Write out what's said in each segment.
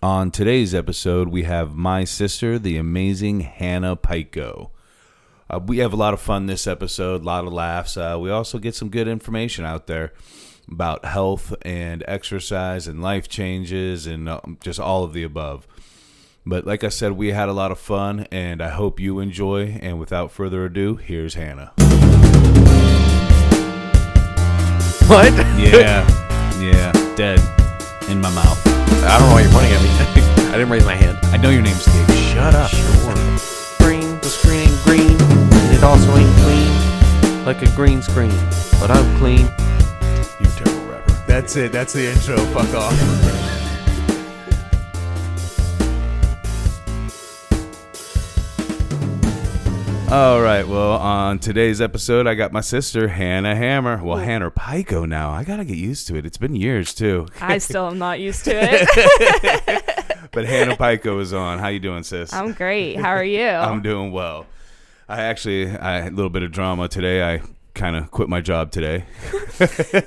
On today's episode, we have my sister, the amazing Hannah Piko. We have a lot of fun this episode, a lot of laughs. We also get some good information out there about health and exercise and life changes and just all of the above. But like I said, we had a lot of fun, and I hope you enjoy. And without further ado, here's Hannah. What? Yeah, dead in my mouth. I don't know why you're pointing at me. I didn't raise my hand. I know your name's Kate. Shut up. Sure. Green, the screen ain't green, and it also ain't clean, like a green screen. But I'm clean. You terrible rapper. That's it. That's the intro. Fuck off. All right, well, on today's episode, I got my sister, Hannah Hammer. Well, Hannah Piko now. I got to get used to it. It's been years, too. I still am not used to it. But Hannah Piko is on. How you doing, sis? I'm great. How are you? I'm doing well. I had a little bit of drama today. I kind of quit my job today.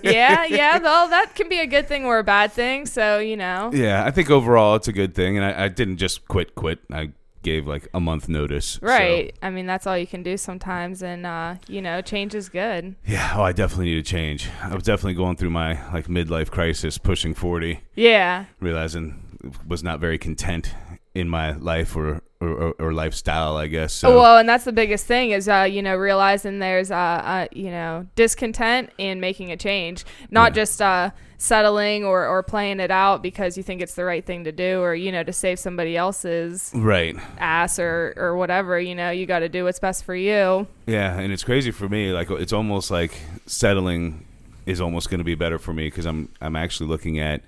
Yeah. Well, that can be a good thing or a bad thing, so, you know. Yeah, I think overall it's a good thing. And I didn't just quit. I gave like a month notice. Right. So. I mean, that's all you can do sometimes, and change is good. Yeah. Oh, I definitely need to change. I was definitely going through my like midlife crisis, pushing 40. Yeah. Realizing was not very content in my life or lifestyle, I guess. So. Well, and that's the biggest thing is realizing there's discontent and making a change, not just settling or playing it out because you think it's the right thing to do, or to save somebody else's right ass or whatever. You got to do what's best for you. Yeah, and it's crazy for me. Like, it's almost like settling is almost going to be better for me because I'm actually looking at,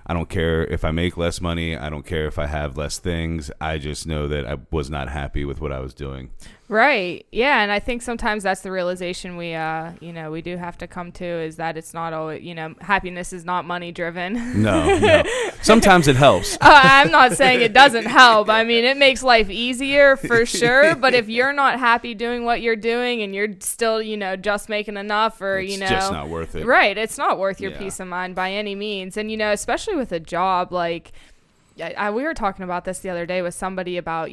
I don't care if I make less money. I don't care if I have less things. I just know that I was not happy with what I was doing. Right. Yeah. And I think sometimes that's the realization we do have to come to, is that it's not always, happiness is not money driven. No. Sometimes it helps. I'm not saying it doesn't help. I mean, it makes life easier for sure. But if you're not happy doing what you're doing and you're still, just making enough, or, it's just not worth it. Right. It's not worth your peace of mind by any means. And, especially with a job, like, we were talking about this the other day with somebody about,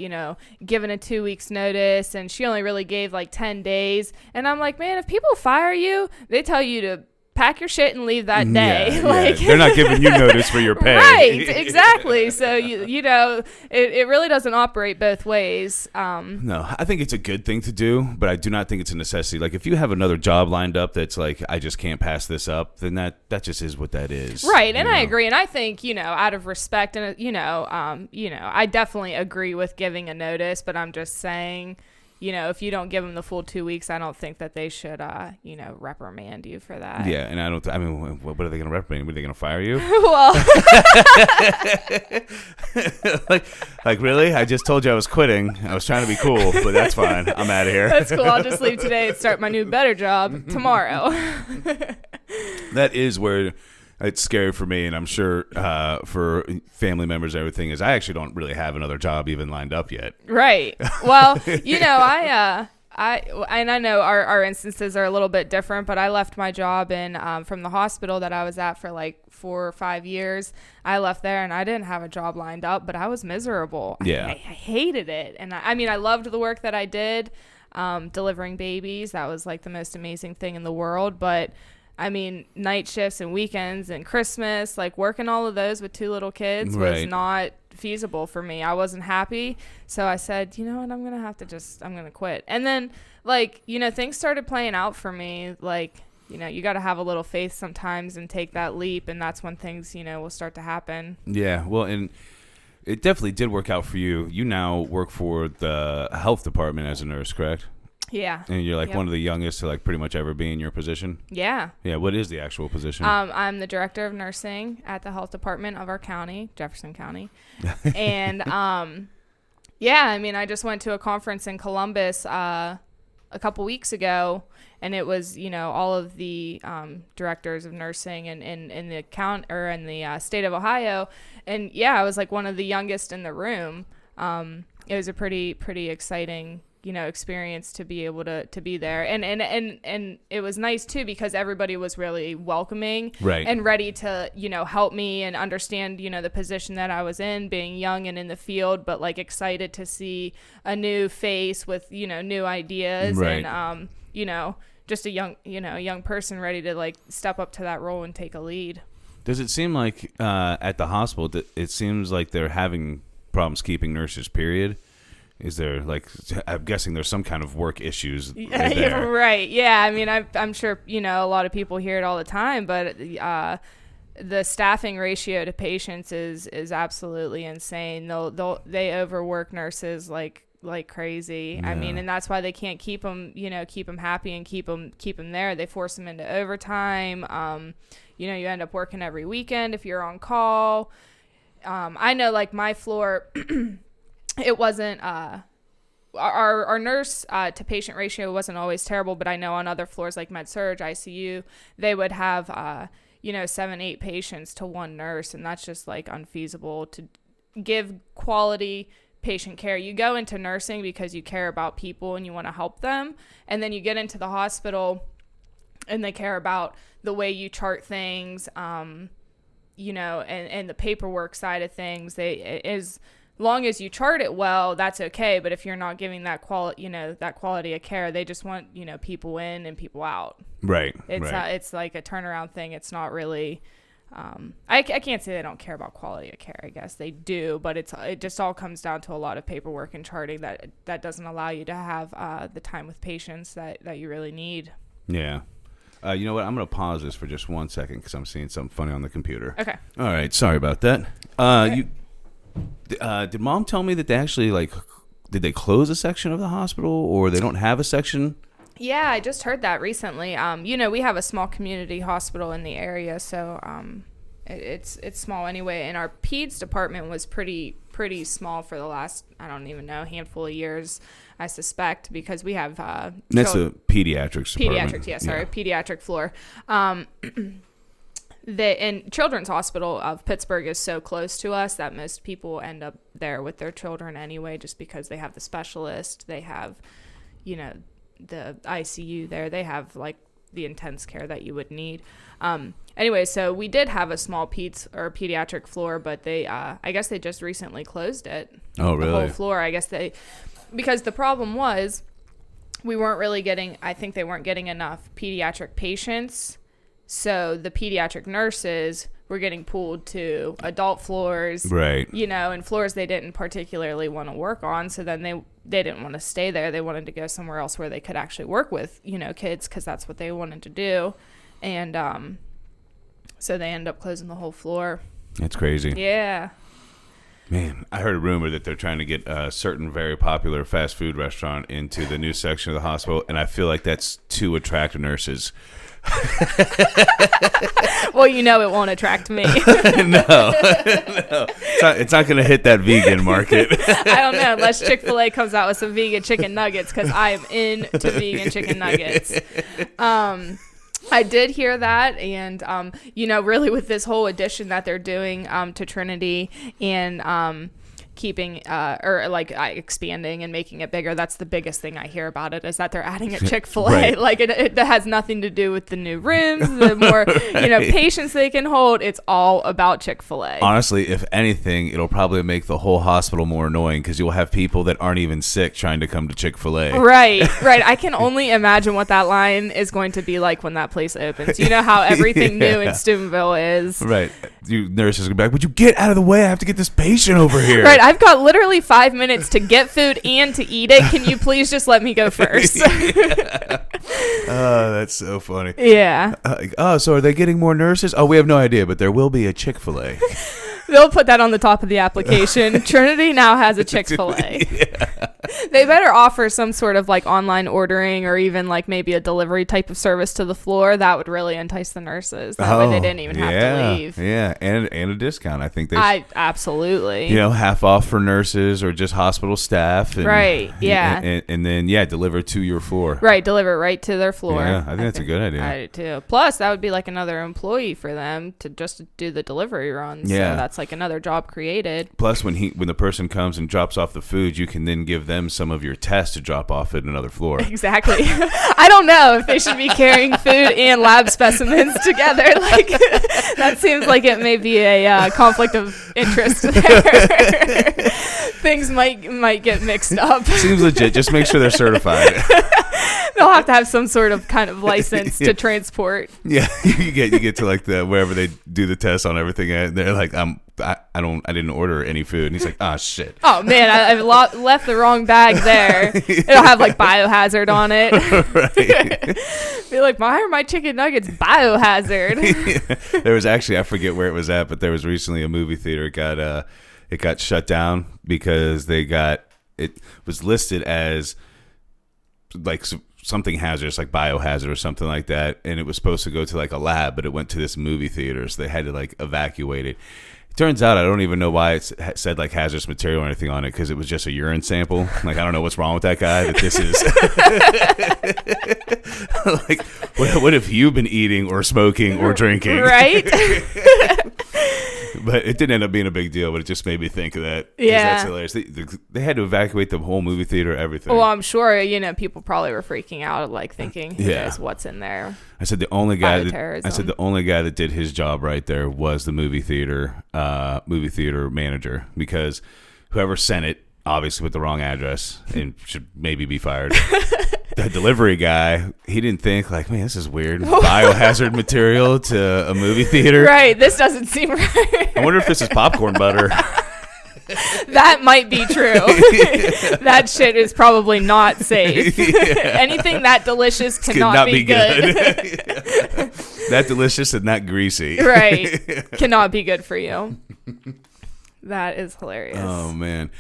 giving a 2 weeks notice, and she only really gave like 10 days. And I'm like, man, if people fire you, they tell you to pack your shit and leave that day. Yeah. They're not giving you notice for your pay. Right, exactly. So, it really doesn't operate both ways. No, I think it's a good thing to do, but I do not think it's a necessity. Like, if you have another job lined up that's like, I just can't pass this up, then that just is what that is. Right, and I agree. And I think, out of respect, and, I definitely agree with giving a notice, but I'm just saying, if you don't give them the full 2 weeks, I don't think that they should, reprimand you for that. Yeah, and what are they going to reprimand? Are they going to fire you? Well, like really? I just told you I was quitting. I was trying to be cool, but that's fine. I'm out of here. That's cool. I'll just leave today and start my new better job tomorrow. That is where it's scary for me, and I'm sure for family members, everything is. I actually don't really have another job even lined up yet. Right. Well, I know our instances are a little bit different, but I left my job from the hospital that I was at for like 4 or 5 years. I left there and I didn't have a job lined up, but I was miserable. Yeah. I hated it. And I loved the work that I did, delivering babies. That was like the most amazing thing in the world. But night shifts and weekends and Christmas, like working all of those with 2 little kids was not feasible for me. I wasn't happy. So I said, you know what, I'm going to quit. And then things started playing out for me. Like, you got to have a little faith sometimes and take that leap. And that's when things, will start to happen. Yeah. Well, and it definitely did work out for you. You now work for the health department as a nurse, correct? Yeah. And you're like one of the youngest to like pretty much ever be in your position? Yeah. Yeah. What is the actual position? I'm the director of nursing at the health department of our county, Jefferson County. And I just went to a conference in Columbus a couple weeks ago, and it was, all of the directors of nursing in the count or in the state of Ohio. And I was like one of the youngest in the room. It was a pretty exciting experience to be able to be there. And it was nice too, because everybody was really welcoming and ready to, help me and understand, the position that I was in, being young and in the field, but like excited to see a new face with, new ideas and, just a young person ready to like step up to that role and take a lead. Does it seem like at the hospital that it seems like they're having problems keeping nurses, period? Is there I'm guessing there's some kind of work issues there. Right. Yeah. I mean, I'm sure, a lot of people hear it all the time, but the staffing ratio to patients is absolutely insane. They overwork nurses like crazy. Yeah. I mean, and that's why they can't keep them happy and keep them there. They force them into overtime. You end up working every weekend if you're on call. I know like my floor, it wasn't, our nurse to patient ratio wasn't always terrible, but I know on other floors like med-surg, ICU, they would have, 7-8 patients to one nurse, and that's just like unfeasible to give quality patient care. You go into nursing because you care about people and you want to help them, and then you get into the hospital and they care about the way you chart things, and the paperwork side of things. As long as you chart it well, that's okay. But if you're not giving that quality of care, they just want, people in and people out. Right. It's like a turnaround thing. It's not really, I can't say they don't care about quality of care. I guess they do, but it just all comes down to a lot of paperwork and charting that doesn't allow you to have the time with patients that you really need. Yeah. You know what? I'm going to pause this for just 1 second because I'm seeing something funny on the computer. Okay. All right. Sorry about that. Okay. Did Mom tell me that they actually did they close a section of the hospital, or they don't have a section? Yeah, I just heard that recently. We have a small community hospital in the area, so it's small anyway. And our peds department was pretty small for the last, I don't even know, handful of years, I suspect, because we have that's a pediatrics department. Pediatric floor. And Children's Hospital of Pittsburgh is so close to us that most people end up there with their children anyway, just because they have the specialist, they have, the ICU there, they have like the intense care that you would need. Anyway, so we did have a small pediatric floor, but they, I guess they just recently closed it. Oh, really? The whole floor. I guess because the problem was they weren't getting enough pediatric patients. So the pediatric nurses were getting pulled to adult floors, right? And floors they didn't particularly want to work on. So then they didn't want to stay there. They wanted to go somewhere else where they could actually work with, kids, because that's what they wanted to do. And so they end up closing the whole floor. That's crazy. Yeah. Man, I heard a rumor that they're trying to get a certain very popular fast food restaurant into the new section of the hospital, and I feel like that's to attract nurses. Well, it won't attract me. No. It's not going to hit that vegan market. I don't know, unless Chick-fil-A comes out with some vegan chicken nuggets, because I am into vegan chicken nuggets. I did hear that, and really with this whole addition that they're doing to Trinity and keeping expanding and making it bigger, that's the biggest thing I hear about it, is that they're adding a Chick-fil-A. Right. Like it has nothing to do with the new rooms, the more patients they can hold. It's all about Chick-fil-A. Honestly, if anything, it'll probably make the whole hospital more annoying, because you'll have people that aren't even sick trying to come to Chick-fil-A. Right. I can only imagine what that line is going to be like when that place opens. You know how everything new in Steubenville is. Right. You nurses are going to be like, would you get out of the way? I have to get this patient over here. Right. I've got literally 5 minutes to get food and to eat it. Can you please just let me go first? Oh, that's so funny. Yeah. So are they getting more nurses? Oh, we have no idea, but there will be a Chick-fil-A. They'll put that on the top of the application. Trinity now has a Chick-fil-A. Yeah. They better offer some sort of online ordering, or even maybe a delivery type of service to the floor. That would really entice the nurses. That way they didn't even have to leave. Yeah, and a discount. I think absolutely. Half off for nurses or just hospital staff. And, right. Yeah. And then deliver to your floor. Right. Deliver right to their floor. Yeah, I think that's a good idea. I do too. Plus, that would be another employee for them to just do the delivery runs. Yeah. So it's like another job created. Plus, when the person comes and drops off the food, you can then give them some of your tests to drop off at another floor. Exactly. I don't know if they should be carrying food and lab specimens together. Like, that seems like it may be a conflict of interest there. Things might get mixed up. Seems legit. Just make sure they're certified. They'll have to have some sort of kind of license to transport. Yeah, you get to like the wherever they do the test on everything, and they're like, I didn't order any food, and he's like, oh shit. Oh man, I've left the wrong bag there. It'll have like biohazard on it. Right. Be like, why are my chicken nuggets biohazard? Yeah. There was actually, I forget where it was at, but there was recently a movie theater it got shut down because it was listed as like something hazardous, like biohazard or something like that, and it was supposed to go to like a lab, but it went to this movie theater, so they had to like evacuate it. It turns out I don't even know why it said like hazardous material or anything on it, because it was just a urine sample. Like, I don't know what's wrong with that guy, that this is like, what if you've been eating or smoking or drinking, right? But it didn't end up being a big deal, but it just made me think of that. Yeah, that's hilarious. They had to evacuate the whole movie theater, everything. Well, I'm sure people probably were freaking out, like thinking, "Who knows what's in there?" I said the only guy that did his job right there was the movie theater manager, because whoever sent it obviously put the wrong address and should maybe be fired. The delivery guy, he didn't think like, man, this is weird. Biohazard material to a movie theater. Right. This doesn't seem right. I wonder if this is popcorn butter. That might be true. That shit is probably not safe. Yeah. Anything that delicious cannot be good. That delicious and that greasy. Right. Cannot be good for you. That is hilarious. Oh man,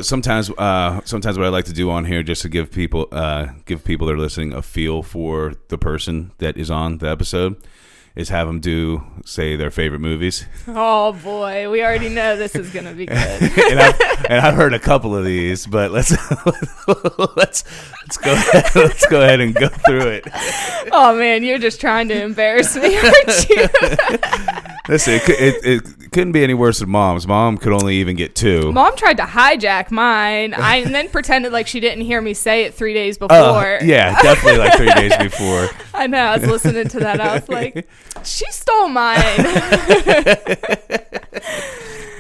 sometimes what I like to do on here, just to give people that are listening a feel for the person that is on the episode, is have them do, say, their favorite movies. Oh boy, we already know this is gonna be good. and I've heard a couple of these, but let's go ahead and go through it. Oh man, you're just trying to embarrass me, aren't you? Listen, it couldn't be any worse than Mom's. Mom could only even get 2. Mom tried to hijack mine. And then pretended like she didn't hear me say it 3 days before. Yeah, definitely like 3 days before. I know. I was listening to that. I was like, she stole mine.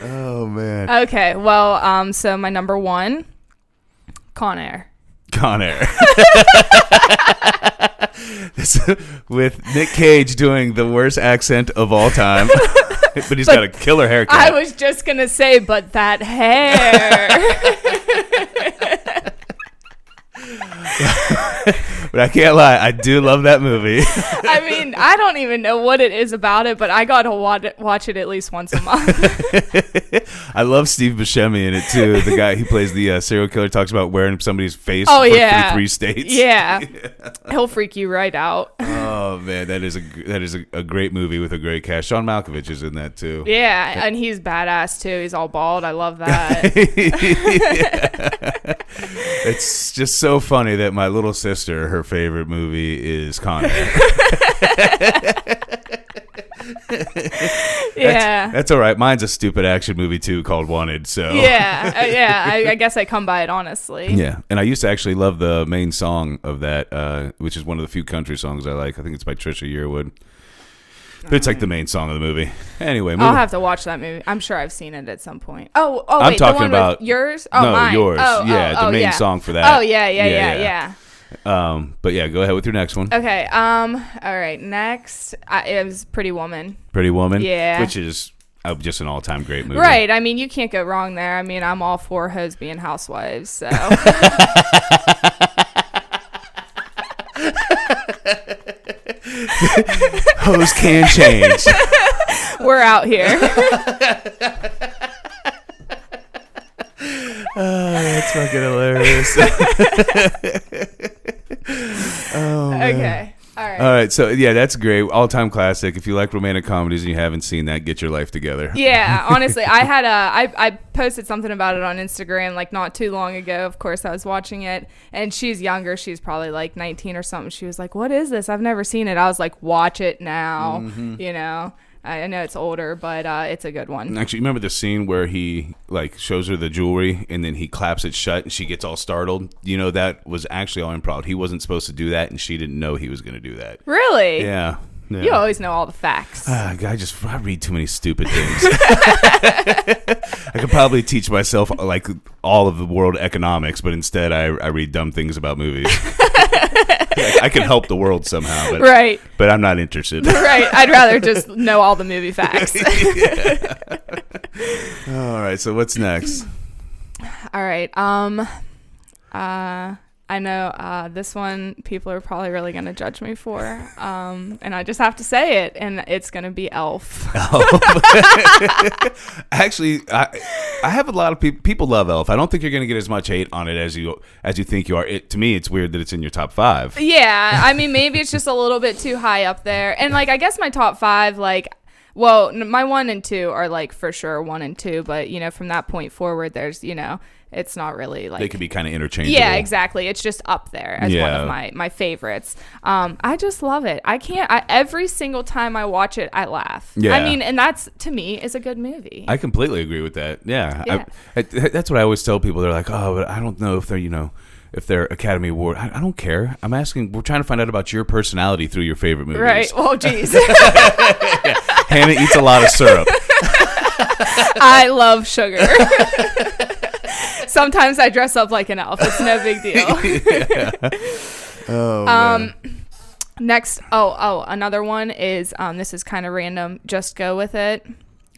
Oh man. Okay. Well, so my number 1, Con Air. Con Air. With Nick Cage doing the worst accent of all time. But he's got a killer haircut. I was just going to say, but that hair. But I can't lie, I do love that movie. I mean, I don't even know what it is about it, but I got to watch it at least once a month. I love Steve Buscemi in it too. The guy he plays the serial killer, talks about wearing somebody's face for 3 states. Yeah. He'll freak you right out. Oh man, that is a great movie with a great cast. Sean Malkovich is in that too. Yeah, and he's badass too. He's all bald. I love that. It's just so funny that my little sister, her favorite movie is Con Air. Yeah, that's all right. Mine's a stupid action movie too, called Wanted. So yeah. I guess I come by it honestly. Yeah, and I used to actually love the main song of that, which is one of the few country songs I like. I think it's by Trisha Yearwood. But it's like the main song of the movie. Anyway, I'll have to watch that movie. I'm sure I've seen it at some point. Oh, I'm wait, talking the one about with yours. Oh, no, mine. Yours. The main song for that. Oh yeah. But yeah, go ahead with your next one. Okay. All right. Next, it was Pretty Woman. Pretty Woman. Yeah. Which is just an all-time great movie. Right. I mean, you can't go wrong there. I mean, I'm all for hoes being housewives. So. Hoes can change. We're out here. Oh, that's fucking hilarious. Oh, man. Okay. All right. So yeah, that's great. All-time classic. If you like romantic comedies and you haven't seen that, get your life together. Yeah, honestly, I had I posted something about it on Instagram like not too long ago. Of course, I was watching it, and she's younger. She's probably like 19 or something. She was like, "What is this? I've never seen it." I was like, "Watch it now." Mm-hmm. I know it's older, but it's a good one. Actually, remember the scene where he like shows her the jewelry and then he claps it shut and she gets all startled? You know, that was actually all improv. He wasn't supposed to do that and she didn't know he was going to do that. Really? Yeah. You always know all the facts. I read too many stupid things. I could probably teach myself like all of the world economics, but instead I read dumb things about movies. I can help the world somehow, but, right. But I'm not interested. Right. I'd rather just know all the movie facts. All right. So what's next? All right. I know this one people are probably really going to judge me for, and I just have to say it, and it's going to be Elf. Actually, I have a lot of people love Elf. I don't think you're going to get as much hate on it as you think you are. To me, it's weird that it's in your top 5. Yeah, I mean, maybe it's just a little bit too high up there, and like I guess my top 5, like. Well, my 1 and 2 are like for sure 1 and 2, but from that point forward, there's it's not really like they could be kind of interchangeable. Yeah, exactly. It's just up there as one of my favorites. I just love it. Every single time I watch it, I laugh. Yeah. I mean, and that's to me is a good movie. I completely agree with that. Yeah. That's what I always tell people. They're like, oh, but I don't know if they're if they're Academy Award. I don't care. I'm asking. We're trying to find out about your personality through your favorite movies. Right. Oh, geez. Hannah eats a lot of syrup. I love sugar. Sometimes I dress up like an elf. It's no big deal. Oh, man. Next. Another one is this is kind of random. Just go with it.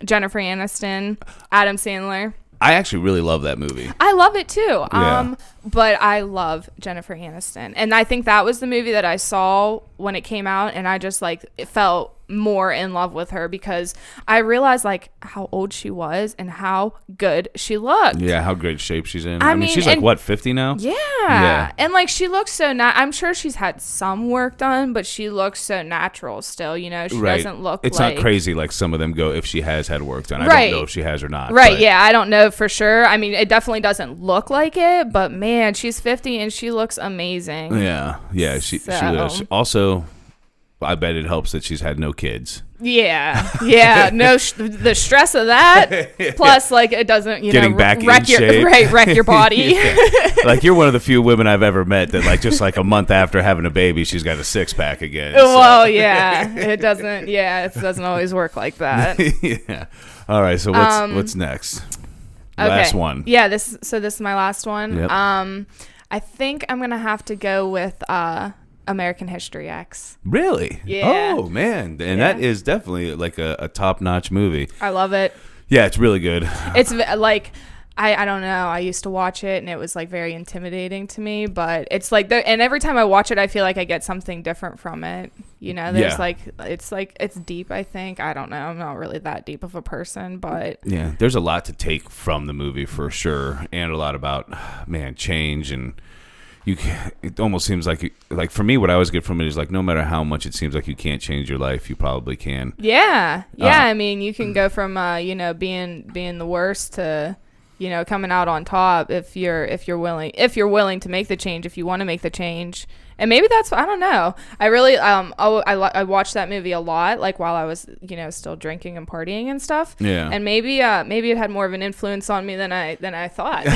Jennifer Aniston, Adam Sandler. I actually really love that movie. I love it too. Yeah. But I love Jennifer Aniston, and I think that was the movie that I saw when it came out, and I just felt more in love with her because I realized like how old she was and how good she looked. Yeah, how great shape she's in. I mean, she's like what, 50 now? Yeah. And like she looks so I'm sure she's had some work done, but she looks so natural still, she doesn't look it's like... not crazy like some of them go if she has had work done. I Right. don't know if she has or not. Right, but... yeah, I don't know for sure. I mean, it definitely doesn't look like it, but man, she's 50 and she looks amazing. Yeah, she does. Also, I bet it helps that she's had no kids. Yeah. No, the stress of that. Plus, like it doesn't, getting back in wreck your body. Yeah. Like you're one of the few women I've ever met that like just like a month after having a baby, she's got a 6-pack again. So. Well, yeah, it doesn't. Yeah, it doesn't always work like that. Yeah. All right. So what's next? Last one. Yeah. This is my last one. Yep. I think I'm gonna have to go with American History X. Really? Yeah. Oh man, and that is definitely like a top-notch movie. I love it. Yeah, it's really good. It's like I don't know. I used to watch it and it was like very intimidating to me, but it's like and every time I watch it, I feel like I get something different from it. There's it's deep. I think I don't know. I'm not really that deep of a person, but yeah, there's a lot to take from the movie for sure, and a lot about change and. It almost seems like for me, what I always get from it is like no matter how much it seems like you can't change your life, you probably can. Yeah. I mean, you can go from being the worst to coming out on top if you're willing to make the change, if you want to make the change. And maybe that's, I don't know. I really, I watched that movie a lot, like while I was, still drinking and partying and stuff. Yeah. And maybe it had more of an influence on me than I thought.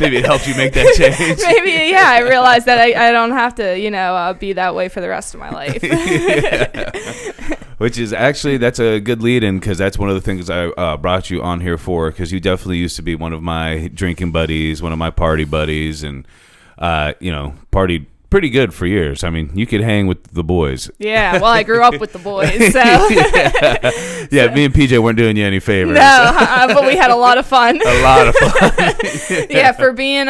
Maybe it helped you make that change. Maybe, yeah. I realized that I don't have to, be that way for the rest of my life. Which is actually, that's a good lead in because that's one of the things I brought you on here for, because you definitely used to be one of my drinking buddies, one of my party buddies, and partied pretty good for years. I mean, you could hang with the boys. Yeah, well, I grew up with the boys, so. Yeah, me and PJ weren't doing you any favors. No, but we had a lot of fun. A lot of fun. Yeah, for being,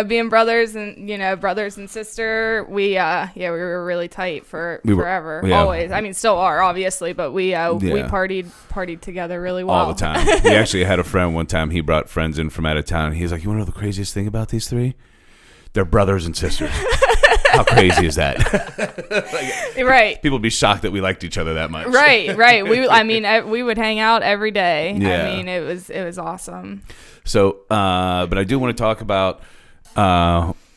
being brothers and sister, we were really tight forever, always. I mean, still are, obviously, but we partied together really well. All the time. We actually had a friend one time, he brought friends in from out of town, and he's like, you want to know the craziest thing about these three? They're brothers and sisters. How crazy is that? Right. People would be shocked that we liked each other that much. Right. We would hang out every day. Yeah. I mean, it was awesome. So, but I do want to talk about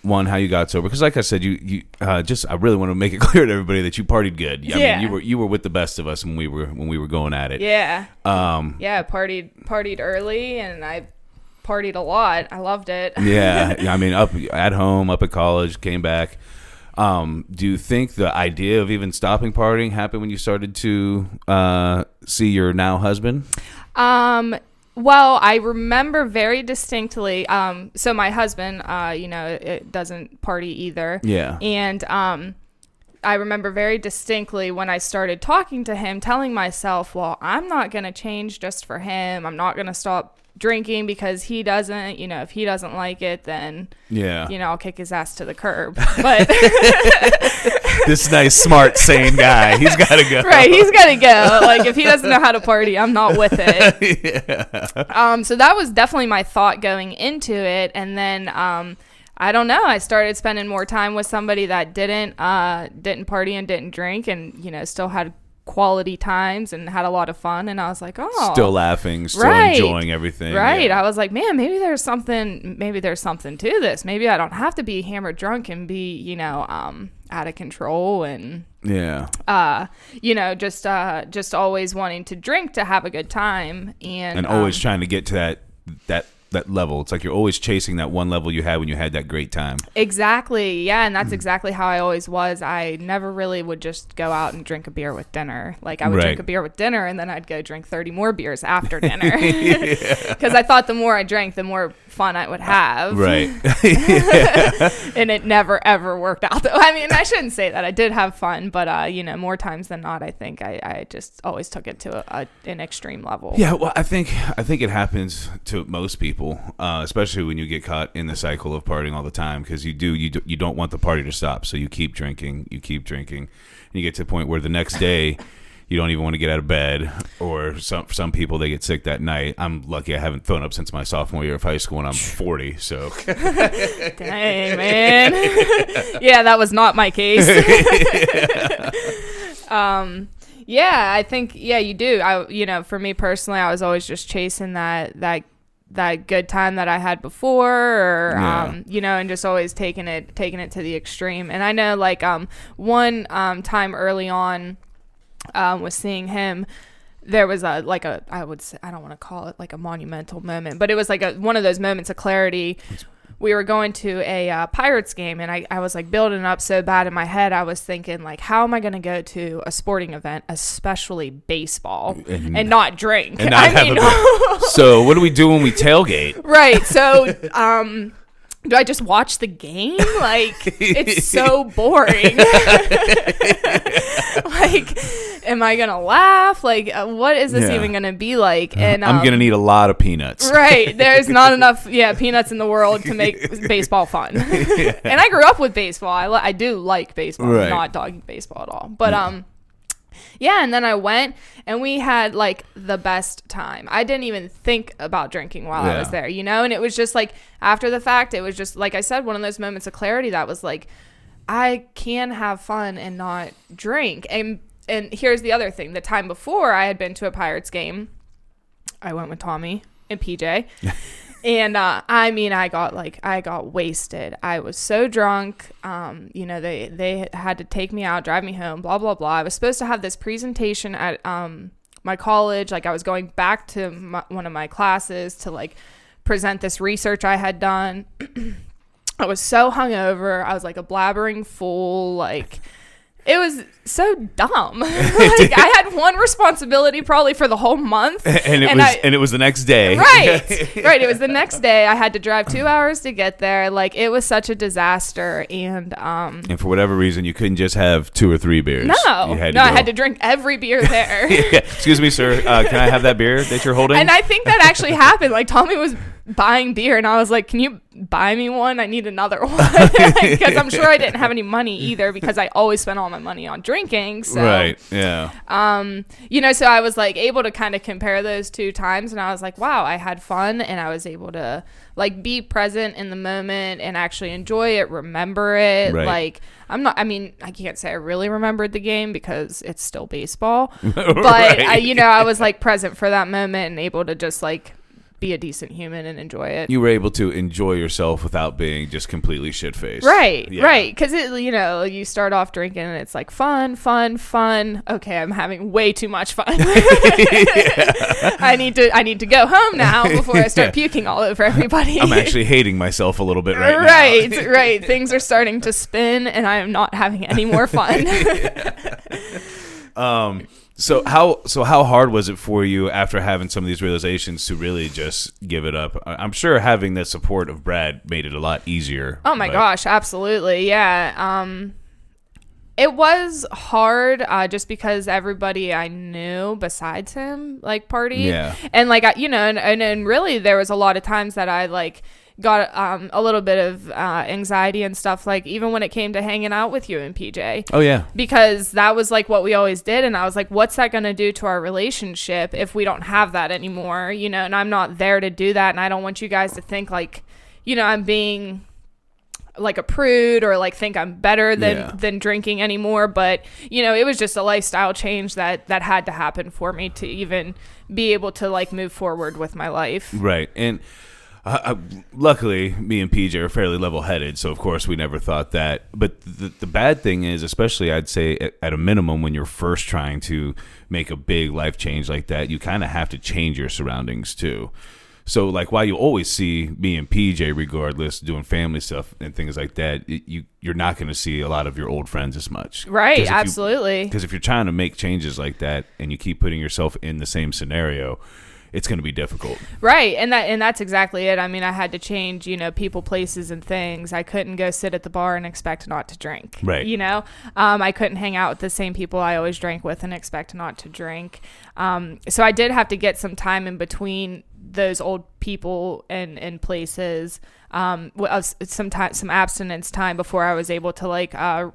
how you got sober, because like I said, you just, I really want to make it clear to everybody that you partied good. I mean, you were with the best of us when we were going at it. Yeah. Partied early, and I partied a lot. I loved it. Yeah. I mean, up at home, up at college, came back. Do you think the idea of even stopping partying happened when you started to see your now husband? Well, I remember very distinctly. So my husband, it doesn't party either. Yeah. And I remember very distinctly when I started talking to him, telling myself, well, I'm not going to change just for him. I'm not going to stop drinking because he doesn't. If he doesn't like it, then I'll kick his ass to the curb. But this nice, smart, sane guy, he's got to go. Right, he's got to go. Like, if he doesn't know how to party, I'm not with it. Yeah. So that was definitely my thought going into it. And then I don't know, I started spending more time with somebody that didn't party and didn't drink, and still had quality times and had a lot of fun. And I was like, oh, still laughing, still enjoying everything. Right. Yeah. I was like, man, maybe there's something to this. Maybe I don't have to be hammered drunk and be, out of control and just always wanting to drink to have a good time and always trying to get to that level. It's like you're always chasing that one level you had when you had that great time. Exactly. Yeah, and that's exactly how I always was. I never really would just go out and drink a beer with dinner. Like, I would drink a beer with dinner, and then I'd go drink 30 more beers after dinner. Because I thought the more I drank, the more fun I would have. Right. And it never, ever worked out. I mean, I shouldn't say that. I did have fun, but, more times than not, I think I just always took it to an extreme level. Yeah, well, I think it happens to most people. Especially when you get caught in the cycle of partying all the time, because you don't want the party to stop, so you keep drinking, and you get to the point where the next day you don't even want to get out of bed, or some people, they get sick that night. I'm lucky I haven't thrown up since my sophomore year of high school, and I'm 40, so dang, man. Yeah, that was not my case. Yeah, I think you do. For me personally, I was always just chasing that good time that I had before, or and just always taking it to the extreme. And I know, like, one time early on, was seeing him, there was I would say, I don't want to call it like a monumental moment, but it was like one of those moments of clarity. We were going to a Pirates game, and I was like building up so bad in my head. I was thinking, like, how am I going to go to a sporting event, especially baseball, and not drink? And so what do we do when we tailgate? Right. So, do I just watch the game? Like, it's so boring. Like, am I going to laugh? Like, what is this even going to be like? And I'm going to need a lot of peanuts. Right. There's not enough peanuts in the world to make baseball fun. And I grew up with baseball. I do like baseball. Right. I'm not dogging baseball at all. But, and then I went, and we had, like, the best time. I didn't even think about drinking while I was there, and it was just, like, after the fact, it was just, like I said, one of those moments of clarity that was, like, I can have fun and not drink. And here's the other thing. The time before I had been to a Pirates game, I went with Tommy and PJ. And, I got wasted. I was so drunk. They had to take me out, drive me home, blah, blah, blah. I was supposed to have this presentation at, my college. Like, I was going back to one of my classes to, like, present this research I had done. I was so hungover. I was like a blabbering fool. Like, it was so dumb. Like, I had one responsibility probably for the whole month, and it was the next day. Right. It was the next day. I had to drive 2 hours to get there. Like, it was such a disaster. And for whatever reason, you couldn't just have 2 or 3 beers. I had to drink every beer there. Excuse me, sir. Can I have that beer that you're holding? And I think that actually happened. Like, Tommy was buying beer, and I was like, can you buy me one? I need another one. Because I'm sure I didn't have any money either, because I always spent all my money on drinking. So, right. Yeah. So I was like able to kind of compare those 2 times, and I was like, wow, I had fun, and I was able to, like, be present in the moment and actually enjoy it, remember it. Right. Like, I can't say I really remembered the game because it's still baseball, but right. I was like present for that moment and able to just, like, be a decent human and enjoy it. You were able to enjoy yourself without being just completely shit-faced. Right, Yeah. right. Because, you start off drinking and it's like fun. Okay, I'm having way too much fun. I need to go home now before I start puking all over everybody. I'm actually hating myself a little bit right now. Right. Things are starting to spin and I am not having any more fun. So how hard was it for you after having some of these realizations to really just give it up? I'm sure having the support of Brad made it a lot easier. Oh my gosh, absolutely. Yeah. It was hard just because everybody I knew besides him like partied. Yeah. And like and really there was a lot of times that I like got a little bit of anxiety and stuff, like even when it came to hanging out with you and PJ. Oh yeah. Because that was like what we always did, and I was like, what's that going to do to our relationship if we don't have that anymore, and I'm not there to do that, and I don't want you guys to think like, I'm being like a prude or like think I'm better than drinking anymore. But it was just a lifestyle change that had to happen for me to even be able to like move forward with my life. Right. And luckily, me and PJ are fairly level-headed, so of course we never thought that. But the bad thing is, especially I'd say at a minimum, when you're first trying to make a big life change like that, you kind of have to change your surroundings too. So like while you always see me and PJ regardless doing family stuff and things like that, you're not going to see a lot of your old friends as much. Right, absolutely. Because if you're trying to make changes like that and you keep putting yourself in the same scenario, it's going to be difficult. Right. And that's exactly it. I mean, I had to change, people, places, and things. I couldn't go sit at the bar and expect not to drink. Right. I couldn't hang out with the same people I always drank with and expect not to drink. So I did have to get some time in between those old people and places, some abstinence time before I was able to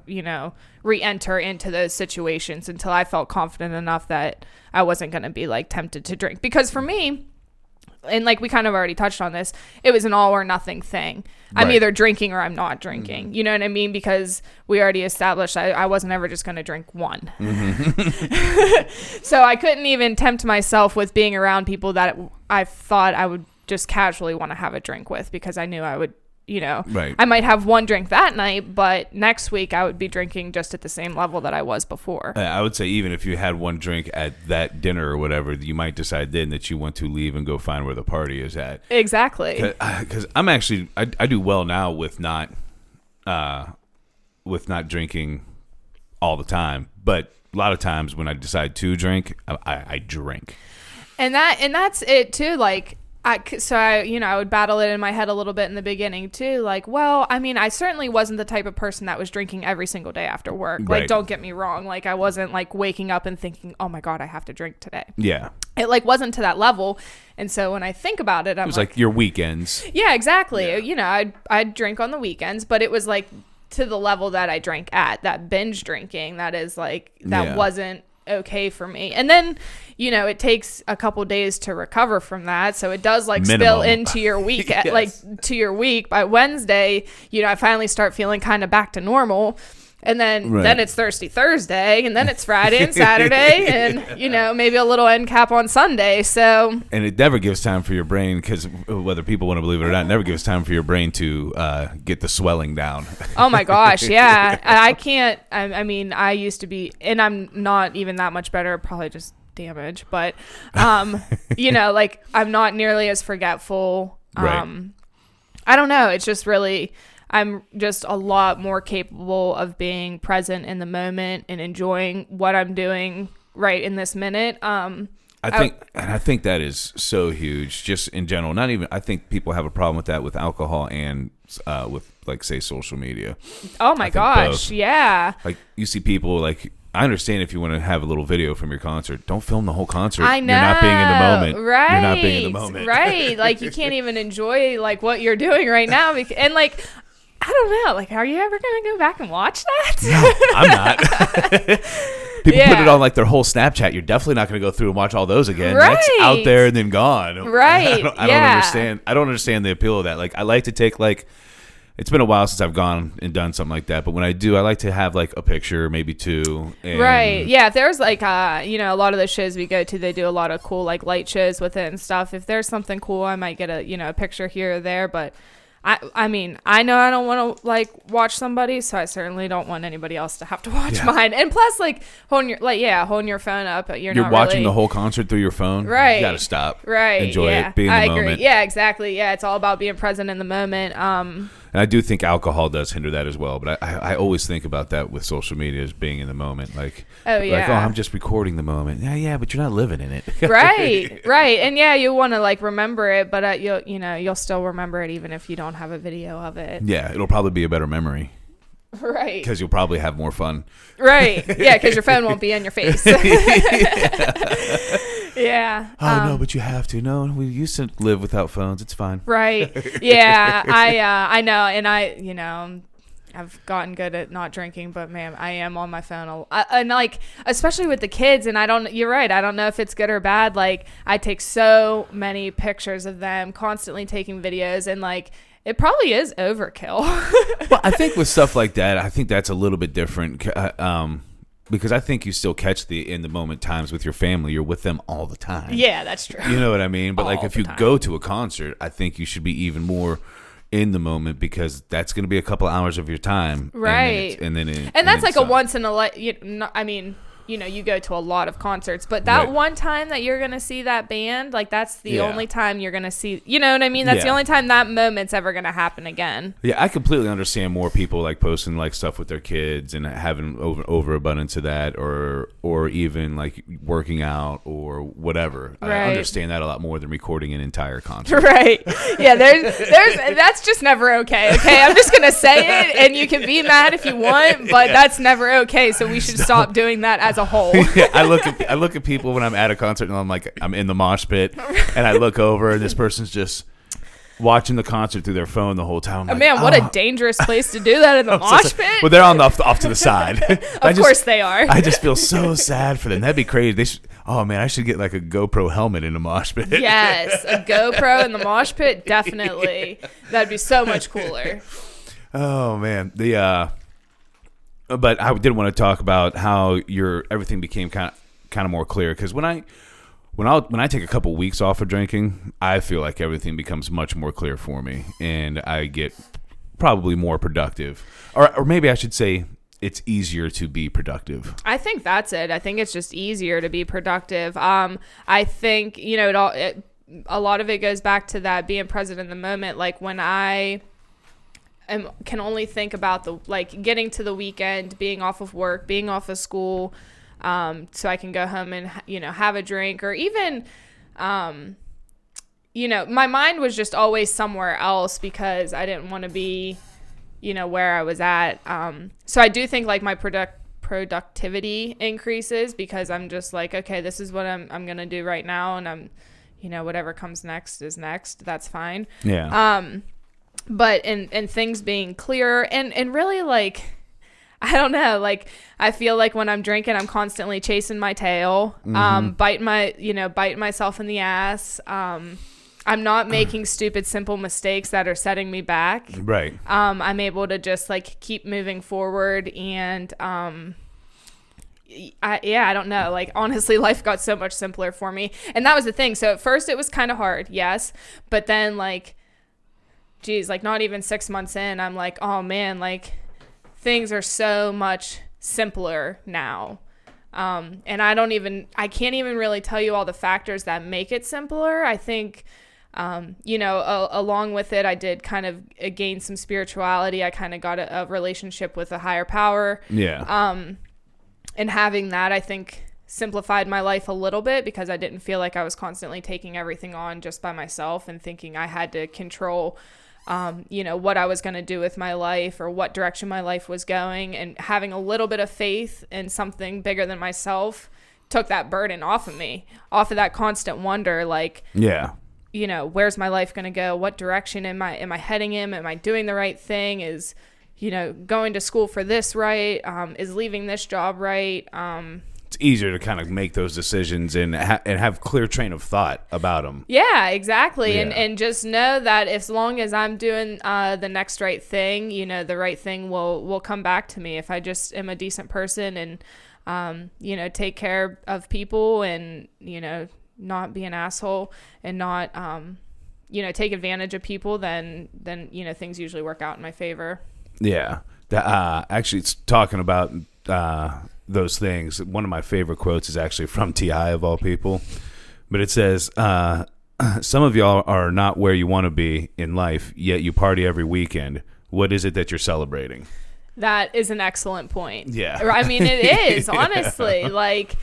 re-enter into those situations until I felt confident enough that I wasn't going to be like tempted to drink. Because for me, and like we kind of already touched on this, it was an all or nothing thing. I'm either drinking or I'm not drinking. Mm-hmm. You know what I mean? Because we already established I wasn't ever just going to drink one. Mm-hmm. So I couldn't even tempt myself with being around people that I thought I would just casually want to have a drink with, because I knew I would, I might have one drink that night, but next week I would be drinking just at the same level that I was before. I would say even if you had one drink at that dinner or whatever, you might decide then that you want to leave and go find where the party is at. Exactly. Because I'm actually, I do well now with not drinking all the time, but a lot of times when I decide to drink, I drink. And that's it too. Like, I would battle it in my head a little bit in the beginning too. Like, well, I mean, I certainly wasn't the type of person that was drinking every single day after work. Right. Like, don't get me wrong. Like, I wasn't like waking up and thinking, oh my God, I have to drink today. Yeah. It like wasn't to that level. And so when I think about it, it was like your weekends. Yeah, exactly. Yeah. I'd drink on the weekends, but it was like to the level that I drank at, that binge drinking. That is like, that wasn't okay for me. And then it takes a couple days to recover from that, so it does like spill into your week. Yes. Like to your week by Wednesday, I finally start feeling kind of back to normal. And then it's Thirsty Thursday, and then it's Friday and Saturday, and maybe a little end cap on Sunday. So, and it never gives time for your brain, because whether people want to believe it or not, it never gives time for your brain to get the swelling down. Oh my gosh, yeah, I can't. I mean, I used to be, and I'm not even that much better. Probably just damage, but like I'm not nearly as forgetful. I don't know. It's just really. I'm just a lot more capable of being present in the moment and enjoying what I'm doing right in this minute. I think that is so huge, just in general. Not even, I think people have a problem with that with alcohol and with, like, say, social media. Oh my gosh, both. Yeah. Like, you see people, like, I understand if you want to have a little video from your concert, don't film the whole concert. I know. You're not being in the moment. Right. You're not being in the moment. Right. Like, you can't even enjoy, like, what you're doing right now. And, like, I don't know. Like, are you ever going to go back and watch that? No, I'm not. People put it on, like, their whole Snapchat. You're definitely not going to go through and watch all those again. Right. That's out there and then gone. Right. I don't understand. I don't understand the appeal of that. Like, I like to take, like, it's been a while since I've gone and done something like that. But when I do, I like to have like a picture, maybe two. And right. Yeah. If there's like, a lot of the shows we go to, they do a lot of cool like light shows with it and stuff. If there's something cool, I might get a picture here or there. But I mean, I know I don't want to like watch somebody, so I certainly don't want anybody else to have to watch mine. And plus, like holding your phone up, you're not watching really, the whole concert through your phone. Right. You got to stop. Right. Enjoy it. Be in the I moment. agree. Yeah, exactly. Yeah, it's all about being present in the moment. And I do think alcohol does hinder that as well. But I always think about that with social media as being in the moment. Like, I'm just recording the moment. Yeah, but you're not living in it. Right. And yeah, you want to like remember it, but you'll still remember it even if you don't have a video of it. Yeah, it'll probably be a better memory. Right. Because you'll probably have more fun. Right. Yeah, because your phone won't be in your face. Yeah. Oh, no, but you have to. No, we used to live without phones. It's fine. Right. Yeah. I know. And I've gotten good at not drinking, but man, I am on my phone. And like, especially with the kids. And you're right. I don't know if it's good or bad. Like, I take so many pictures of them, constantly taking videos, and like, it probably is overkill. Well, I think with stuff like that, I think that's a little bit different. Because I think you still catch the in the moment times with your family. You're with them all the time. Yeah, that's true. You know what I mean? But like All if the you time. go to a concert, I think you should be even more in the moment because that's going to be a couple hours of your time. Right. And that's like a once in a you go to a lot of concerts, but that Right. one time that you're going to see that band, like that's the Yeah. only time you're going to see, you know what I mean? That's the Yeah. only time that moment's ever going to happen again. Yeah, I completely understand more people like posting like stuff with their kids and having overabundance of that, or even like working out or whatever. I Right. understand that a lot more than recording an entire concert. Right. Yeah, there's that's just never okay. Okay, I'm just going to say it, and you can be mad if you want, but that's never okay. So we should stop doing that as a whole. Yeah, I look at people when I'm at a concert and I'm in the mosh pit and I look over and this person's just watching the concert through their phone the whole time. I'm like, Man, what a dangerous place to do that in the mosh pit. Well, they're off to the side. Of course they are. I just feel so sad for them. That'd be crazy. I should get like a GoPro helmet in the mosh pit. Yes, a GoPro in the mosh pit, definitely. That'd be so much cooler. Oh man, but I did want to talk about how everything became kind of more clear because when I take a couple weeks off of drinking, I feel like everything becomes much more clear for me, and I get probably more productive, or maybe I should say it's easier to be productive. I think that's it. I think it's just easier to be productive. I think a lot of it goes back to that being present in the moment. Like when I can only think about getting to the weekend, being off of work, being off of school, so I can go home and have a drink, or even my mind was just always somewhere else because I didn't want to be where I was at. So I do think like my productivity increases because I'm just like, okay, this is what I'm gonna do right now, and I'm whatever comes next is next. That's fine. Yeah. But in things being clearer and really like, I don't know, like I feel like when I'm drinking, I'm constantly chasing my tail, biting myself in the ass. I'm not making stupid, simple mistakes that are setting me back. Right. I'm able to just like keep moving forward and, I don't know. Like, honestly, life got so much simpler for me. And that was the thing. So at first it was kind of hard. Yes. But then like, geez, like not even 6 months in, I'm like, oh man, like things are so much simpler now. And I can't even really tell you all the factors that make it simpler. I think, along with it, I did kind of gain some spirituality. I kind of got a relationship with a higher power. Yeah. And having that, I think, simplified my life a little bit because I didn't feel like I was constantly taking everything on just by myself and thinking I had to control what I was going to do with my life or what direction my life was going, and having a little bit of faith in something bigger than myself took that burden off of me, off of that constant wonder, like, yeah, where's my life going to go? What direction am I heading in? Am I doing the right thing? Is, going to school for this right? Is leaving this job right? it's easier to kind of make those decisions and have clear train of thought about them. Yeah, exactly. Yeah. And just know that as long as I'm doing the next right thing, the right thing will come back to me. If I just am a decent person and, take care of people and, not be an asshole and not, take advantage of people, then, things usually work out in my favor. Yeah. Actually, it's talking about those things. One of my favorite quotes is actually from T.I. of all people. But it says, some of y'all are not where you want to be in life, yet you party every weekend. What is it that you're celebrating? That is an excellent point. Yeah. I mean, it is, honestly. Like,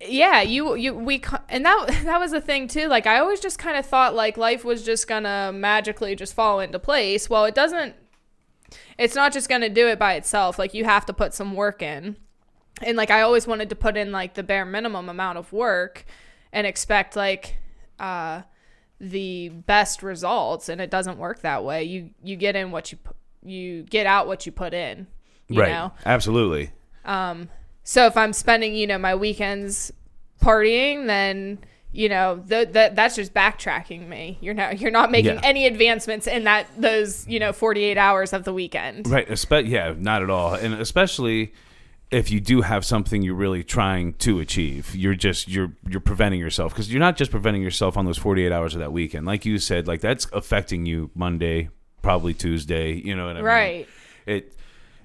yeah, and that was the thing too. Like, I always just kind of thought like life was just gonna magically just fall into place. Well, it doesn't. It's not just gonna do it by itself. Like, you have to put some work in. And like, I always wanted to put in like the bare minimum amount of work and expect like the best results, and it doesn't work that way. You get in what you get out what you put in. You know? Absolutely. So if I'm spending, my weekends partying, then, that's just backtracking me. You're not making any advancements in those 48 hours of the weekend. Right. Not at all. And especially if you do have something you're really trying to achieve, you're preventing yourself, because you're not just preventing yourself on those 48 hours of that weekend. Like you said, like that's affecting you Monday, probably Tuesday. You know what I mean? Right.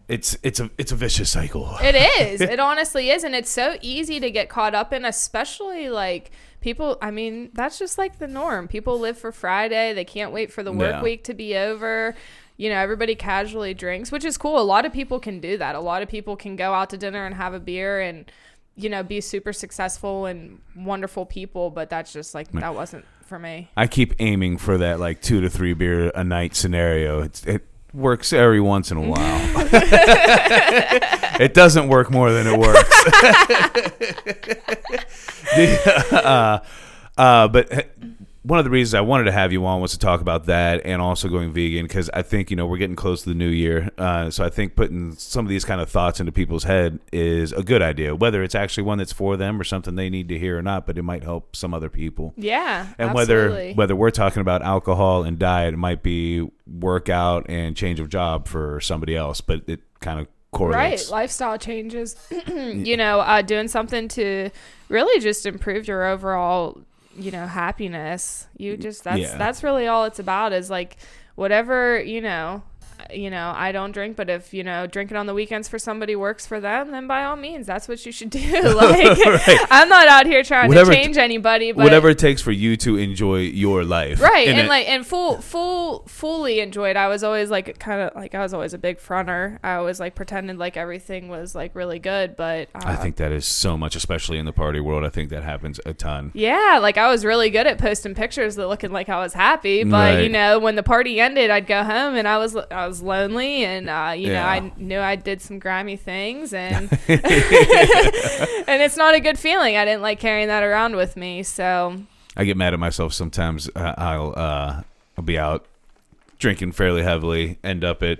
It's a vicious cycle. It is. It honestly is. And it's so easy to get caught up in, especially like people. I mean, that's just like the norm. People live for Friday. They can't wait for the work week to be over. Everybody casually drinks, which is cool. A lot of people can do that. A lot of people can go out to dinner and have a beer and, be super successful and wonderful people. But that's just like, that wasn't for me. I keep aiming for that like 2 to 3 beer a night scenario. It works every once in a while. It doesn't work more than it works. But one of the reasons I wanted to have you on was to talk about that and also going vegan, because I think, we're getting close to the new year. So I think putting some of these kind of thoughts into people's head is a good idea, whether it's actually one that's for them or something they need to hear or not, but it might help some other people. Yeah, and absolutely. whether we're talking about alcohol and diet, it might be workout and change of job for somebody else, but it kind of correlates. Right, lifestyle changes. Doing something to really just improve your overall happiness. That's really all it's about, is like whatever, I don't drink, but if, drinking on the weekends for somebody works for them, then by all means, that's what you should do. Like, right. I'm not out here trying to change anybody, but whatever it takes for you to enjoy your life. Right. And fully enjoyed. I was always like, kind of like, I was always a big fronter. I always like pretended like everything was like really good, but I think that is so much, especially in the party world. I think that happens a ton. Yeah. Like, I was really good at posting pictures that looking like I was happy, but right. When the party ended, I'd go home and I was lonely, and I knew I did some grimy things, and and it's not a good feeling. I didn't like carrying that around with me, so I get mad at myself sometimes. I'll be out drinking fairly heavily, end up at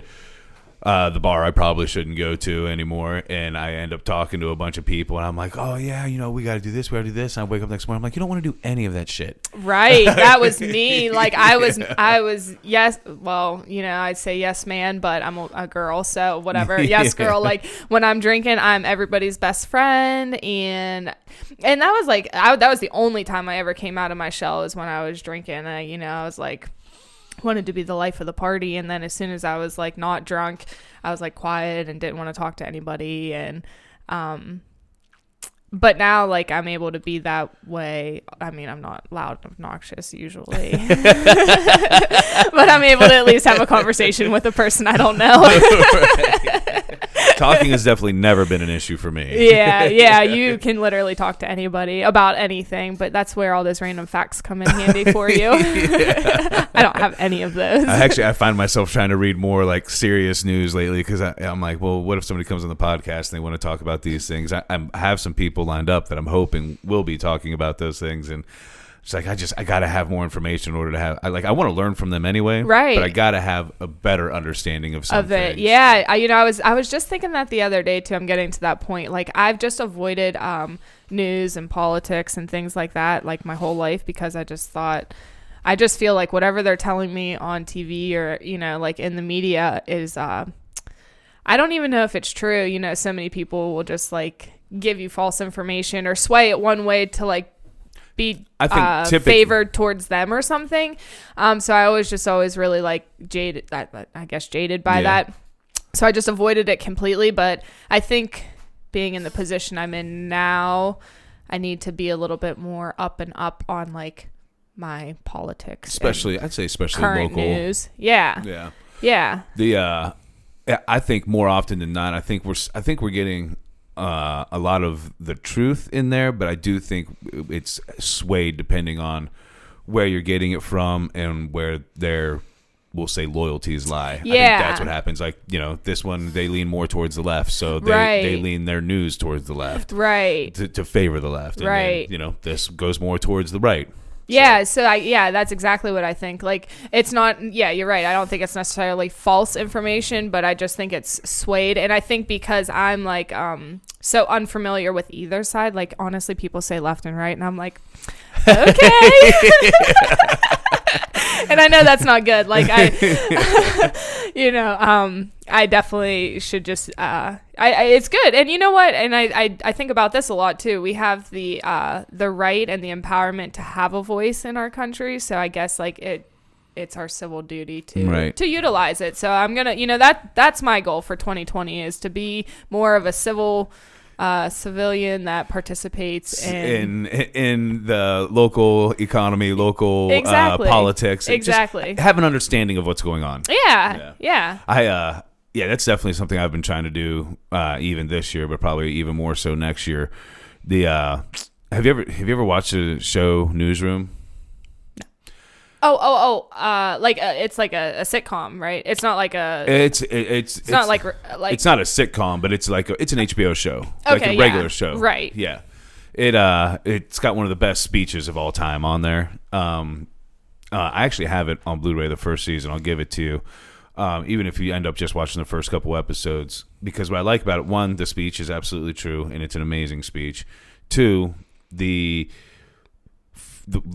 the bar I probably shouldn't go to anymore, and I end up talking to a bunch of people, and I'm like, oh yeah, we got to do this, we got to do this, and I wake up next morning, I'm like, you don't want to do any of that shit. Right. That was me. Like, I was yes, well, I'd say yes man, but I'm a girl, so whatever. Yes girl. Like, when I'm drinking, I'm everybody's best friend, and that was like, that was the only time I ever came out of my shell, is when I was drinking. I was like, wanted to be the life of the party, and then as soon as I was like not drunk, I was like quiet and didn't want to talk to anybody, and but now, like, I'm able to be that way. I mean, I'm not loud and obnoxious usually, but I'm able to at least have a conversation with a person I don't know. Talking has definitely never been an issue for me. Yeah, you can literally talk to anybody about anything, but that's where all those random facts come in handy for you. I don't have any of those. I find myself trying to read more like serious news lately, because I'm like, well, what if somebody comes on the podcast and they want to talk about these things? I have some people lined up that I'm hoping will be talking about those things, and It's like I gotta have more information in order to have. I want to learn from them anyway, Right. But I gotta have a better understanding of something. Of it, yeah. I was just thinking that the other day too. I'm getting to that point. Like I've just avoided news and politics and things like that like my whole life because I just feel like whatever they're telling me on TV or like in the media is I don't even know if it's true. So many people will just like give you false information or sway it one way to like be favored towards them or something. So I always really like jaded by that. So I just avoided it completely. But I think being in the position I'm in now, I need to be a little bit more up and up on like my politics. Especially current local news. Yeah. I think more often than not, I think we're getting a lot of the truth in there, but I do think it's swayed depending on where you're getting it from and where their, we'll say, loyalties lie. Yeah. I think that's what happens. Like, this one, they lean more towards the left, so they lean their news towards the left. Right. To favor the left. And right. then, this goes more towards the right. Yeah, so that's exactly what I think. Like, it's not, you're right. I don't think it's necessarily false information, but I just think it's swayed. And I think because I'm like so unfamiliar with either side, like honestly, people say left and right, and I'm like, okay. And I know that's not good. Like I definitely should just it's good. And you know what? And I think about this a lot too. We have the right and the empowerment to have a voice in our country. So I guess like it's our civil duty to utilize it. So I'm gonna that's my goal for 2020 is to be more of a civilian that participates in the local economy, local politics. Exactly. Just have an understanding of what's going on. Yeah. That's definitely something I've been trying to do even this year, but probably even more so next year. Have you ever watched the show Newsroom? It's like a sitcom, right? It's not like a. It's not like it's not a sitcom, but it's like it's an HBO show, okay, like a regular show, right? Yeah, it's got one of the best speeches of all time on there. I actually have it on Blu-ray the first season. I'll give it to you, even if you end up just watching the first couple episodes, because what I like about it, one, the speech is absolutely true, and it's an amazing speech. Two, the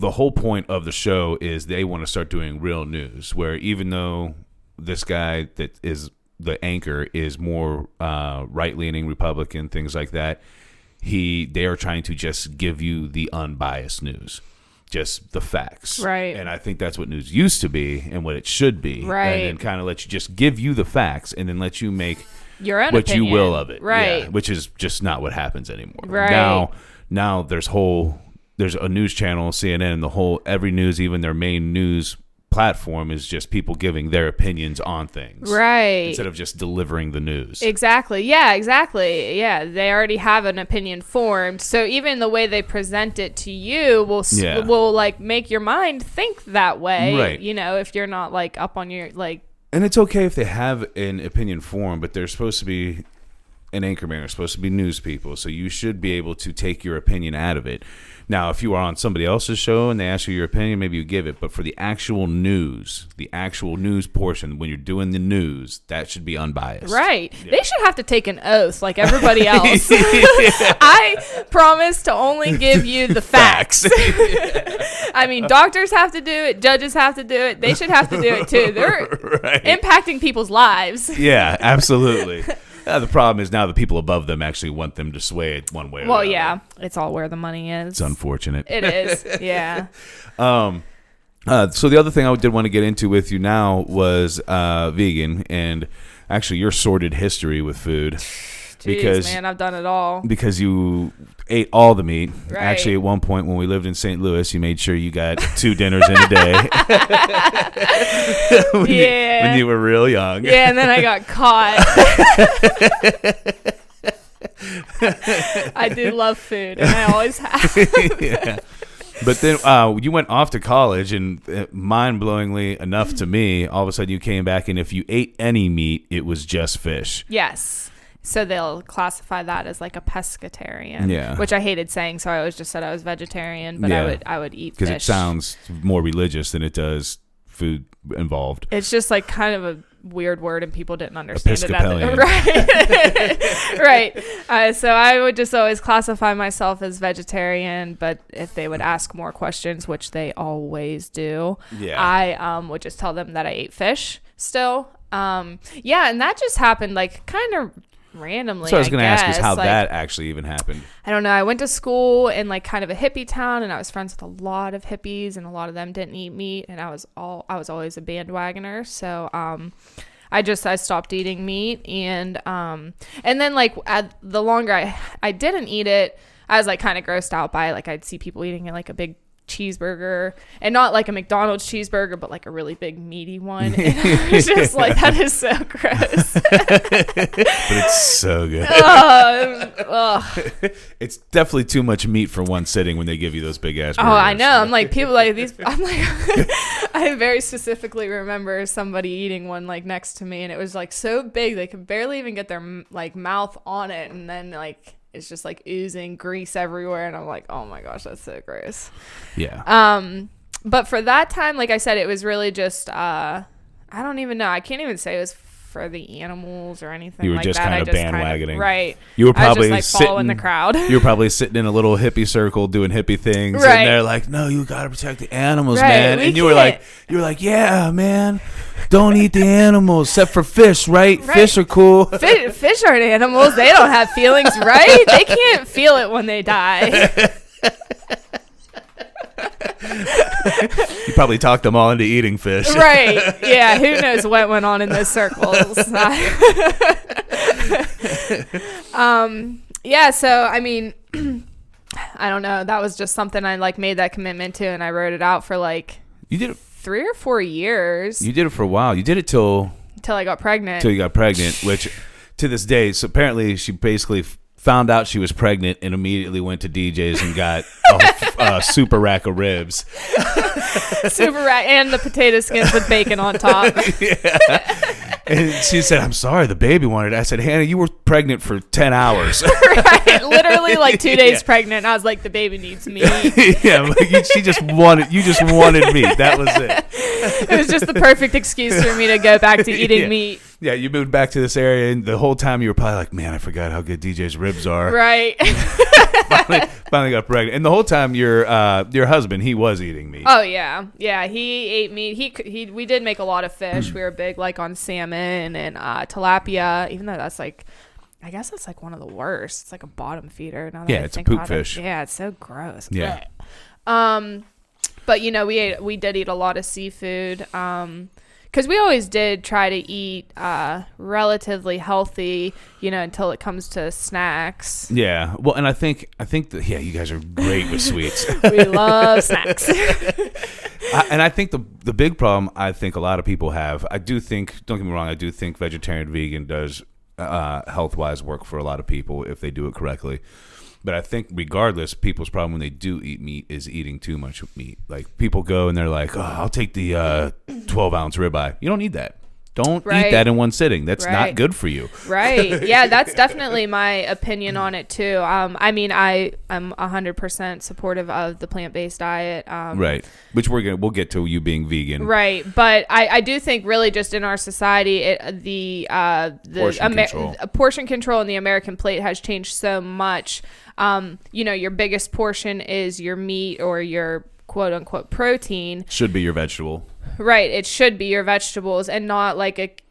whole point of the show is they want to start doing real news, where even though this guy that is the anchor is more right-leaning Republican, things like that, they are trying to just give you the unbiased news, just the facts. Right. And I think that's what news used to be and what it should be. Right. And then kind of let you just give you the facts and then let you make your own what opinion. you will of it. Right. Yeah, which is just not what happens anymore. Right. Now there's a news channel, CNN, and every news, even their main news platform, is just people giving their opinions on things. Right. Instead of just delivering the news. Exactly. Yeah, exactly. Yeah, they already have an opinion formed. So even the way they present it to you will like make your mind think that way. Right. If you're not like up on your like. And it's okay if they have an opinion formed, but they're supposed to be an anchorman. They're supposed to be news people. So you should be able to take your opinion out of it. Now, if you are on somebody else's show and they ask you your opinion, maybe you give it. But for the actual news portion, when you're doing the news, that should be unbiased. Right. Yeah. They should have to take an oath like everybody else. I promise to only give you the facts. I mean, doctors have to do it. Judges have to do it. They should have to do it, too. They're impacting people's lives. Yeah, absolutely. The problem is now the people above them actually want them to sway it one way or another. Well, yeah. It's all where the money is. It's unfortunate. It is, yeah. So the other thing I did want to get into with you now was vegan and actually your sordid history with food. Jeez, man, I've done it all. Because you ate all the meat. Right. Actually, at one point when we lived in St. Louis, you made sure you got 2 dinners in a day. when you were real young. Yeah, and then I got caught. I do love food, and I always have. Yeah. But then you went off to college, and mind-blowingly enough to me, all of a sudden you came back, and if you ate any meat, it was just fish. Yes. so they'll classify that as like a pescatarian. Yeah. Which I hated saying, so I always just said I was vegetarian, but Yeah. I would eat fish. Because it sounds more religious than it does food involved. It's just like kind of a weird word, and people didn't understand it. Episcopalian. Right. So I would just always classify myself as vegetarian, but if they would ask more questions, which they always do, I would just tell them that I ate fish still. And that just happened like kind of randomly. So I was going to ask is how like, that actually even happened. I don't know. I went to school in like kind of a hippie town, and I was friends with a lot of hippies, and a lot of them didn't eat meat, and I was always a bandwagoner. So I stopped eating meat, and then like the longer I didn't eat it, I was like kind of grossed out by it. Like I'd see people eating it like a big cheeseburger, and not like a McDonald's cheeseburger, but like a really big meaty one. And I was just like, that is so gross. But it's so good. It's definitely too much meat for one sitting when they give you those big ass burgers. Oh, I know. I'm like, people like these. I'm like, I very specifically remember somebody eating one like next to me, and it was like so big they could barely even get their like mouth on it, and then like it's just like oozing grease everywhere, and I'm like, oh my gosh, that's so gross. Yeah. But for that time, like I said, it was really just I don't even know. I can't even say it was for the animals or anything. You were like just that. kind of bandwagoning. Right. You were probably I was just like following the crowd. You were probably sitting in a little hippie circle doing hippie things, Right. and they're like, "No, you got to protect the animals, Right, man." we And you were like, "Yeah, man, don't eat the animals except for fish, right? Right. Fish are cool." Fish aren't animals. They don't have feelings, right? They can't feel it when they die. You probably talked them all into eating fish. Right. Yeah. Who knows what went on in those circles. Yeah. So, I mean, I don't know. That was just something I like made that commitment to, and I wrote it out for like You did it. 3 or 4 years. You did it for a while. You did it till I got pregnant. you got pregnant, which to this day, so apparently she basically found out she was pregnant and immediately went to DJ's and got a super rack of ribs. Super rat and the potato skins with bacon on top. And she said, "I'm sorry, the baby wanted it." I said, "Hannah, you were pregnant for 10 hours." Right. Literally like 2 days pregnant. I was like, the baby needs me. Yeah, like you just wanted meat. That was it. It was just the perfect excuse for me to go back to eating meat. Yeah, you moved back to this area, and the whole time you were probably like, "Man, I forgot how good DJ's ribs are." Right. Finally got pregnant, and the whole time your husband, he was eating meat. Oh yeah, he ate meat. We did make a lot of fish. We were big like on salmon and tilapia, even though that's like, I guess that's like one of the worst. It's like a bottom feeder. Now that I It's a think poop about fish. It. Yeah, it's so gross. Yeah. But we did eat a lot of seafood. Because we always did try to eat relatively healthy, until it comes to snacks. Yeah. Well, and I think that, you guys are great with sweets. We love snacks. And I think the big problem I think a lot of people have, don't get me wrong, I do think vegetarian vegan does health-wise work for a lot of people if they do it correctly. But I think regardless, people's problem when they do eat meat is eating too much meat. Like people go and they're like, "Oh, I'll take the 12-ounce ribeye." You don't need that. Don't eat that in one sitting. That's not good for you. Right. Yeah, that's definitely my opinion on it too. I mean, I'm 100% supportive of the plant-based diet. Right. Which we'll get to you being vegan. Right. But I do think really just in our society, the portion control in the American plate has changed so much. Your biggest portion is your meat or your quote unquote protein. Should be your vegetable. Right. It should be your vegetables and not like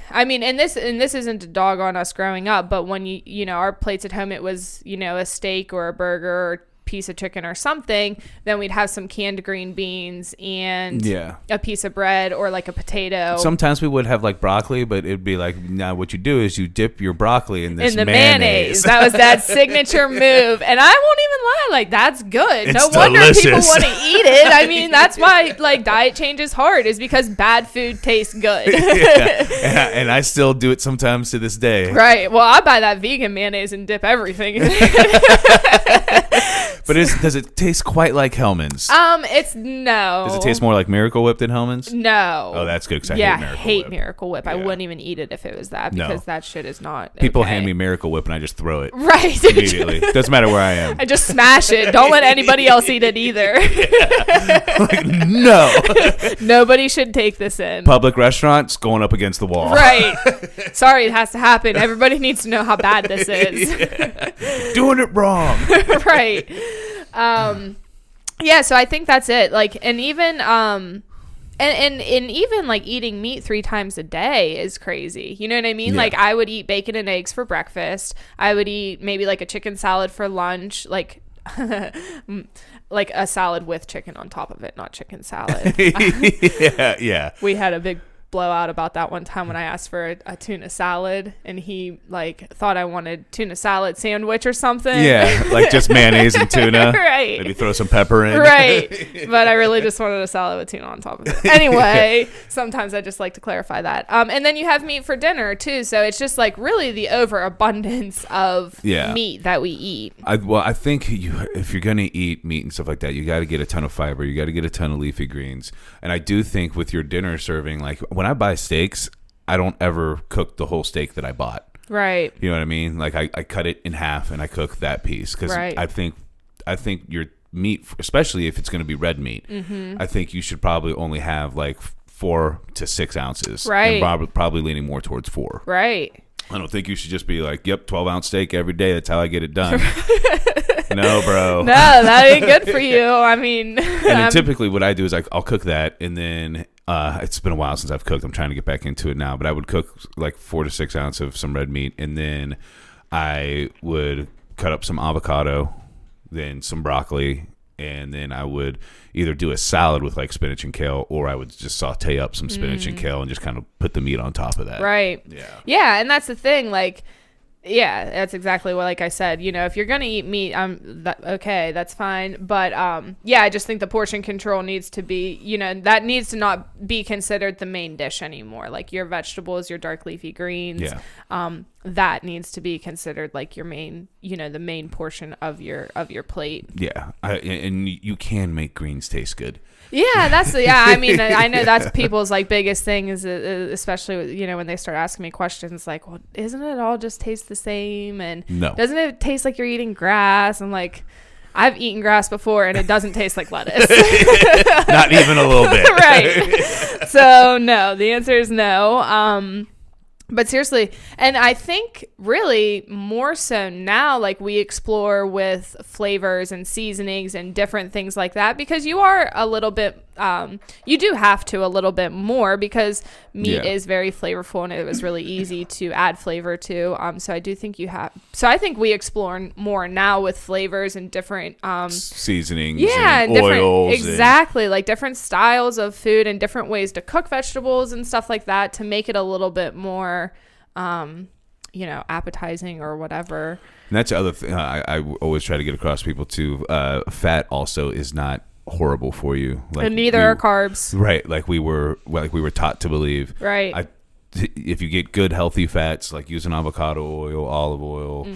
and this isn't a dog on us growing up, but when our plates at home, it was, a steak or a burger or piece of chicken or something, then we'd have some canned green beans and a piece of bread or like a potato. Sometimes we would have like broccoli, but it'd be like, now what you do is you dip your broccoli in this mayonnaise. That was Dad's signature move. And I won't even lie, like that's good. It's no wonder delicious. people want to eat it. I mean, that's why like diet change is hard, is because bad food tastes good. And I still do it sometimes to this day. Right. Well, I buy that vegan mayonnaise and dip everything in it. it. But does it taste quite like Hellman's? It's no. Does it taste more like Miracle Whip than Hellman's? No. Oh, that's good because I hate Miracle Whip. Miracle Whip. I Yeah. wouldn't even eat it if it was that because that shit is not. People okay. hand me Miracle Whip and I just throw it right immediately. Doesn't matter where I am. I just smash it. Don't let anybody else eat it either. Like, no. Nobody should take this in. Public restaurants going up against the wall. Right. Sorry, it has to happen. Everybody needs to know how bad this is. Doing it wrong. Right. Yeah, so I think that's it. Like, and even and even like eating meat 3 times a day is crazy. You know what I mean? Yeah. Like, I would eat bacon and eggs for breakfast. I would eat maybe like a chicken salad for lunch, like like a salad with chicken on top of it, not chicken salad. Yeah. We had a big blowout about that one time when I asked for a tuna salad and he like thought I wanted tuna salad sandwich or something. Yeah, like just mayonnaise and tuna. Right. Maybe throw some pepper in. Right. But I really just wanted a salad with tuna on top of it. Anyway, sometimes I just like to clarify that. And then you have meat for dinner too. So it's just like really the overabundance of meat that we eat. I think if you're going to eat meat and stuff like that, you got to get a ton of fiber. You got to get a ton of leafy greens. And I do think with your dinner serving, like when I buy steaks, I don't ever cook the whole steak that I bought. Right. You know what I mean? Like I cut it in half and I cook that piece because I think your meat, especially if it's going to be red meat, I think you should probably only have like 4 to 6 ounces. Right. And probably leaning more towards 4. Right. I don't think you should just be like, yep, 12-ounce steak every day. That's how I get it done. No, bro. No, that ain't good for you. I mean, and then typically what I do is I'll cook that, and then it's been a while since I've cooked. I'm trying to get back into it now, but I would cook like 4 to 6 ounces of some red meat, and then I would cut up some avocado, then some broccoli, and then I would either do a salad with like spinach and kale, or I would just saute up some spinach and kale and just kind of put the meat on top of that. Right. Yeah. Yeah, and that's the thing. Like, yeah, that's exactly what, like I said, you know, if you're going to eat meat, okay, that's fine. But, yeah, I just think the portion control needs to be, you know, that needs to not be considered the main dish anymore. Like your vegetables, your dark leafy greens, that needs to be considered like your main, you know, the main portion of your plate. Yeah. And you can make greens taste good. Yeah, I mean, I know that's people's like biggest thing is especially, you know, when they start asking me questions like, well, isn't it all just taste the same? And doesn't it taste like you're eating grass? I'm like, I've eaten grass before and it doesn't taste like lettuce. Not even a little bit. Right. So no, the answer is no. But seriously, and I think really more so now, like we explore with flavors and seasonings and different things like that, because you are a little bit, you do have to a little bit more because meat is very flavorful and it was really easy to add flavor to. So I do think I think we explore more now with flavors and different seasonings, and oils, exactly, like different styles of food and different ways to cook vegetables and stuff like that to make it a little bit more you know, appetizing or whatever. And that's the other thing I always try to get across to people too. Fat also is not horrible for you. Like and neither are carbs. Right. Like we were taught to believe. Right. If you get good healthy fats, like using avocado oil, olive oil,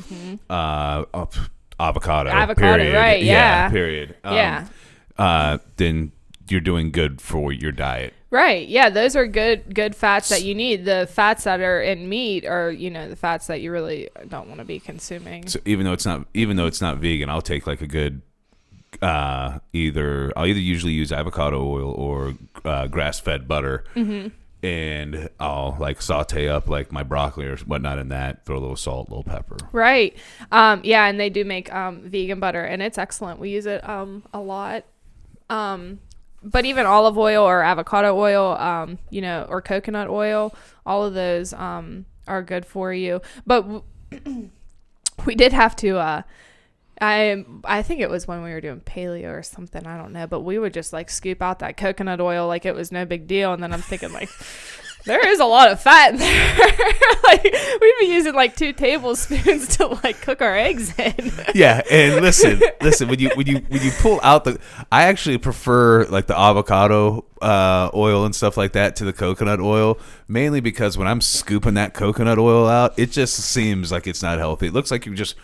avocado, period. Right. Yeah. Period. Then you're doing good for your diet. Right. Yeah, those are good fats that you need. The fats that are in meat are, you know, the fats that you really don't want to be consuming. So even though it's not vegan, I'll take like a good I'll either usually use avocado oil or grass-fed butter. And I'll like saute up like my broccoli or whatnot in that, throw a little salt, a little pepper. Right. Yeah, and they do make vegan butter and it's excellent. We use it a lot. But even olive oil or avocado oil, you know, or coconut oil, all of those are good for you. But we did have to, I think it was when we were doing paleo or something, I don't know. But we would just like scoop out that coconut oil like it was no big deal. And then I'm thinking like, there is a lot of fat in there. Like we'd be using like 2 tablespoons to like cook our eggs in. Yeah, and listen, when you pull out I actually prefer like the avocado oil and stuff like that to the coconut oil, mainly because when I'm scooping that coconut oil out, it just seems like it's not healthy. It looks like you're just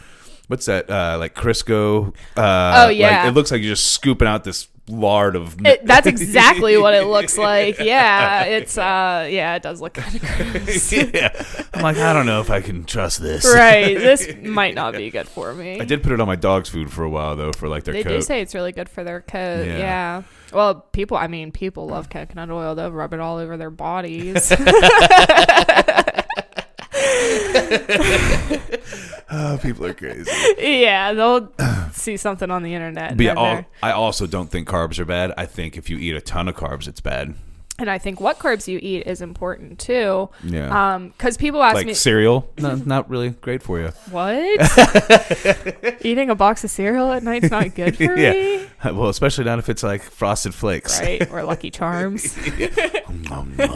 what's that? Like Crisco. Oh, yeah. Like, it looks like you're just scooping out this lard of. That's exactly what it looks like. Yeah, it's it does look kind of gross. Yeah, I'm like, I don't know if I can trust this. Right, this might not be good for me. I did put it on my dog's food for a while though, for like their They coat. do say it's really good for their coat. Yeah. Yeah. Well, people love coconut oil. They'll rub it all over their bodies. Oh, people are crazy. Yeah, they'll see something on the internet. But And I also don't think carbs are bad. I think if you eat a ton of carbs, it's bad. and I think what carbs you eat is important too. Yeah. Because people ask Like me, cereal, no, not really great for you. what? Eating a box of cereal at night's not good for me. Well, especially not if it's like Frosted Flakes. Right, or Lucky Charms. Nom, nom, nom.